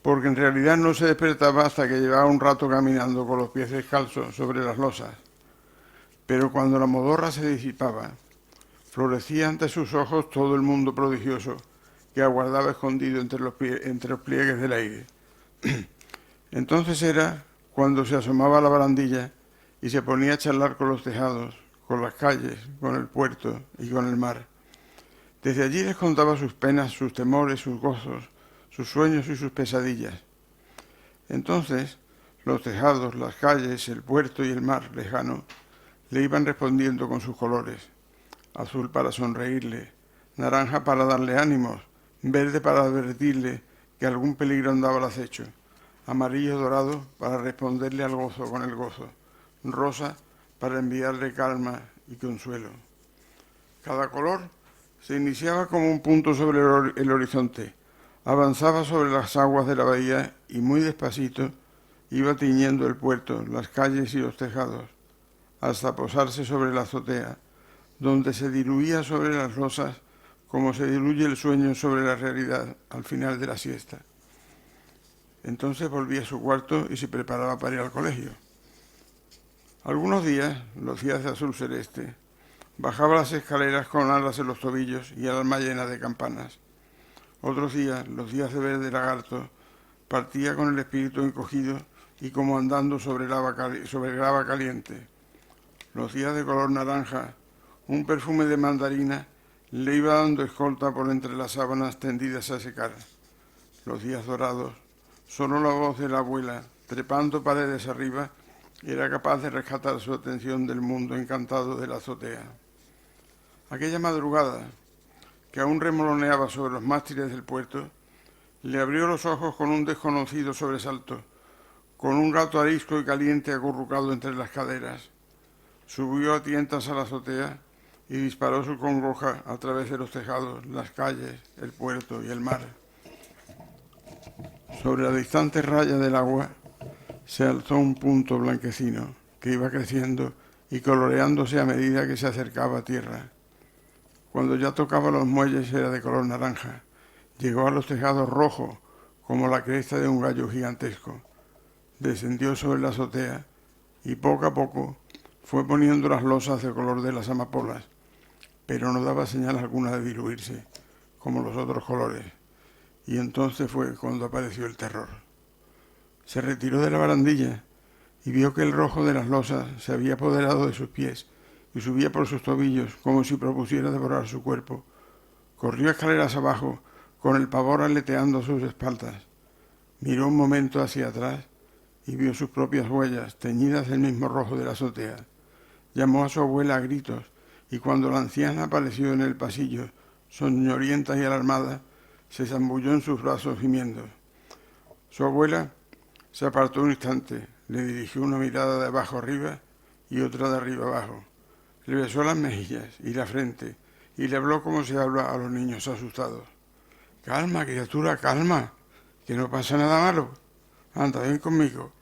porque en realidad no se despertaba hasta que llevaba un rato caminando con los pies descalzos sobre las losas. Pero cuando la modorra se disipaba, florecía ante sus ojos todo el mundo prodigioso que aguardaba escondido entre los pliegues del aire. Entonces era cuando se asomaba a la barandilla y se ponía a charlar con los tejados, con las calles, con el puerto y con el mar. Desde allí les contaba sus penas, sus temores, sus gozos, sus sueños y sus pesadillas. Entonces los tejados, las calles, el puerto y el mar lejano le iban respondiendo con sus colores: azul para sonreírle, naranja para darle ánimos, verde para advertirle que algún peligro andaba al acecho, amarillo dorado para responderle al gozo con el gozo, rosa para enviarle calma y consuelo. Cada color se iniciaba como un punto sobre el horizonte, avanzaba sobre las aguas de la bahía y muy despacito iba tiñendo el puerto, las calles y los tejados, hasta posarse sobre la azotea, donde se diluía sobre las losas como se diluye el sueño sobre la realidad al final de la siesta. Entonces volvía a su cuarto y se preparaba para ir al colegio. Algunos días, los días de azul celeste, bajaba las escaleras con alas en los tobillos y el alma llena de campanas. Otros días, los días de verde lagarto, partía con el espíritu encogido y como andando sobre grava caliente. Los días de color naranja, un perfume de mandarina le iba dando escolta por entre las sábanas tendidas a secar. Los días dorados, solo la voz de la abuela, trepando paredes arriba, era capaz de rescatar su atención del mundo encantado de la azotea. Aquella madrugada, que aún remoloneaba sobre los mástiles del puerto, le abrió los ojos con un desconocido sobresalto, con un gato arisco y caliente acurrucado entre las caderas. Subió a tientas a la azotea y disparó su congoja a través de los tejados, las calles, el puerto y el mar. Sobre la distante raya del agua se alzó un punto blanquecino que iba creciendo y coloreándose a medida que se acercaba a tierra. Cuando ya tocaba los muelles era de color naranja. Llegó a los tejados rojo, como la cresta de un gallo gigantesco. Descendió sobre la azotea y poco a poco fue poniendo las losas de color de las amapolas, pero no daba señal alguna de diluirse, como los otros colores, y entonces fue cuando apareció el terror. Se retiró de la barandilla y vio que el rojo de las losas se había apoderado de sus pies y subía por sus tobillos como si propusiera devorar su cuerpo. Corrió escaleras abajo, con el pavor aleteando sus espaldas. Miró un momento hacia atrás y vio sus propias huellas, teñidas del mismo rojo de la azotea. Llamó a su abuela a gritos, y cuando la anciana apareció en el pasillo, soñolienta y alarmada, se zambulló en sus brazos gimiendo. Su abuela se apartó un instante, le dirigió una mirada de abajo arriba y otra de arriba abajo. Le besó las mejillas y la frente, y le habló como se habla a los niños asustados. «Calma, criatura, calma, que no pasa nada malo. Anda, ven conmigo.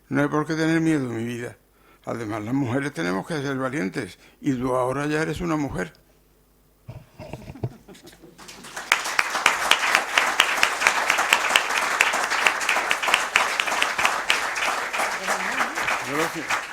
No hay por qué tener miedo, mi vida. Además, las mujeres tenemos que ser valientes, y tú ahora ya eres una mujer». Gracias.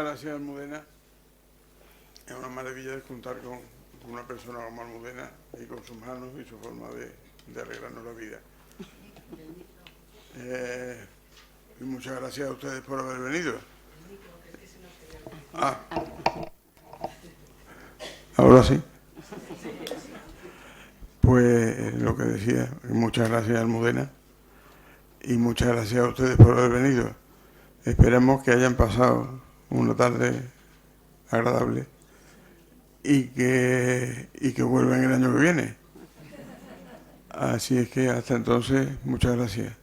gracias, Almudena. Es una maravilla contar con una persona como Almudena y con sus manos y su forma de alegrarnos la vida. Y muchas gracias a ustedes por haber venido. Ahora sí. Pues lo que decía, muchas gracias, Almudena, y muchas gracias a ustedes por haber venido. Esperemos que hayan pasado una tarde agradable y que vuelvan el año que viene. Así es que hasta entonces, muchas gracias.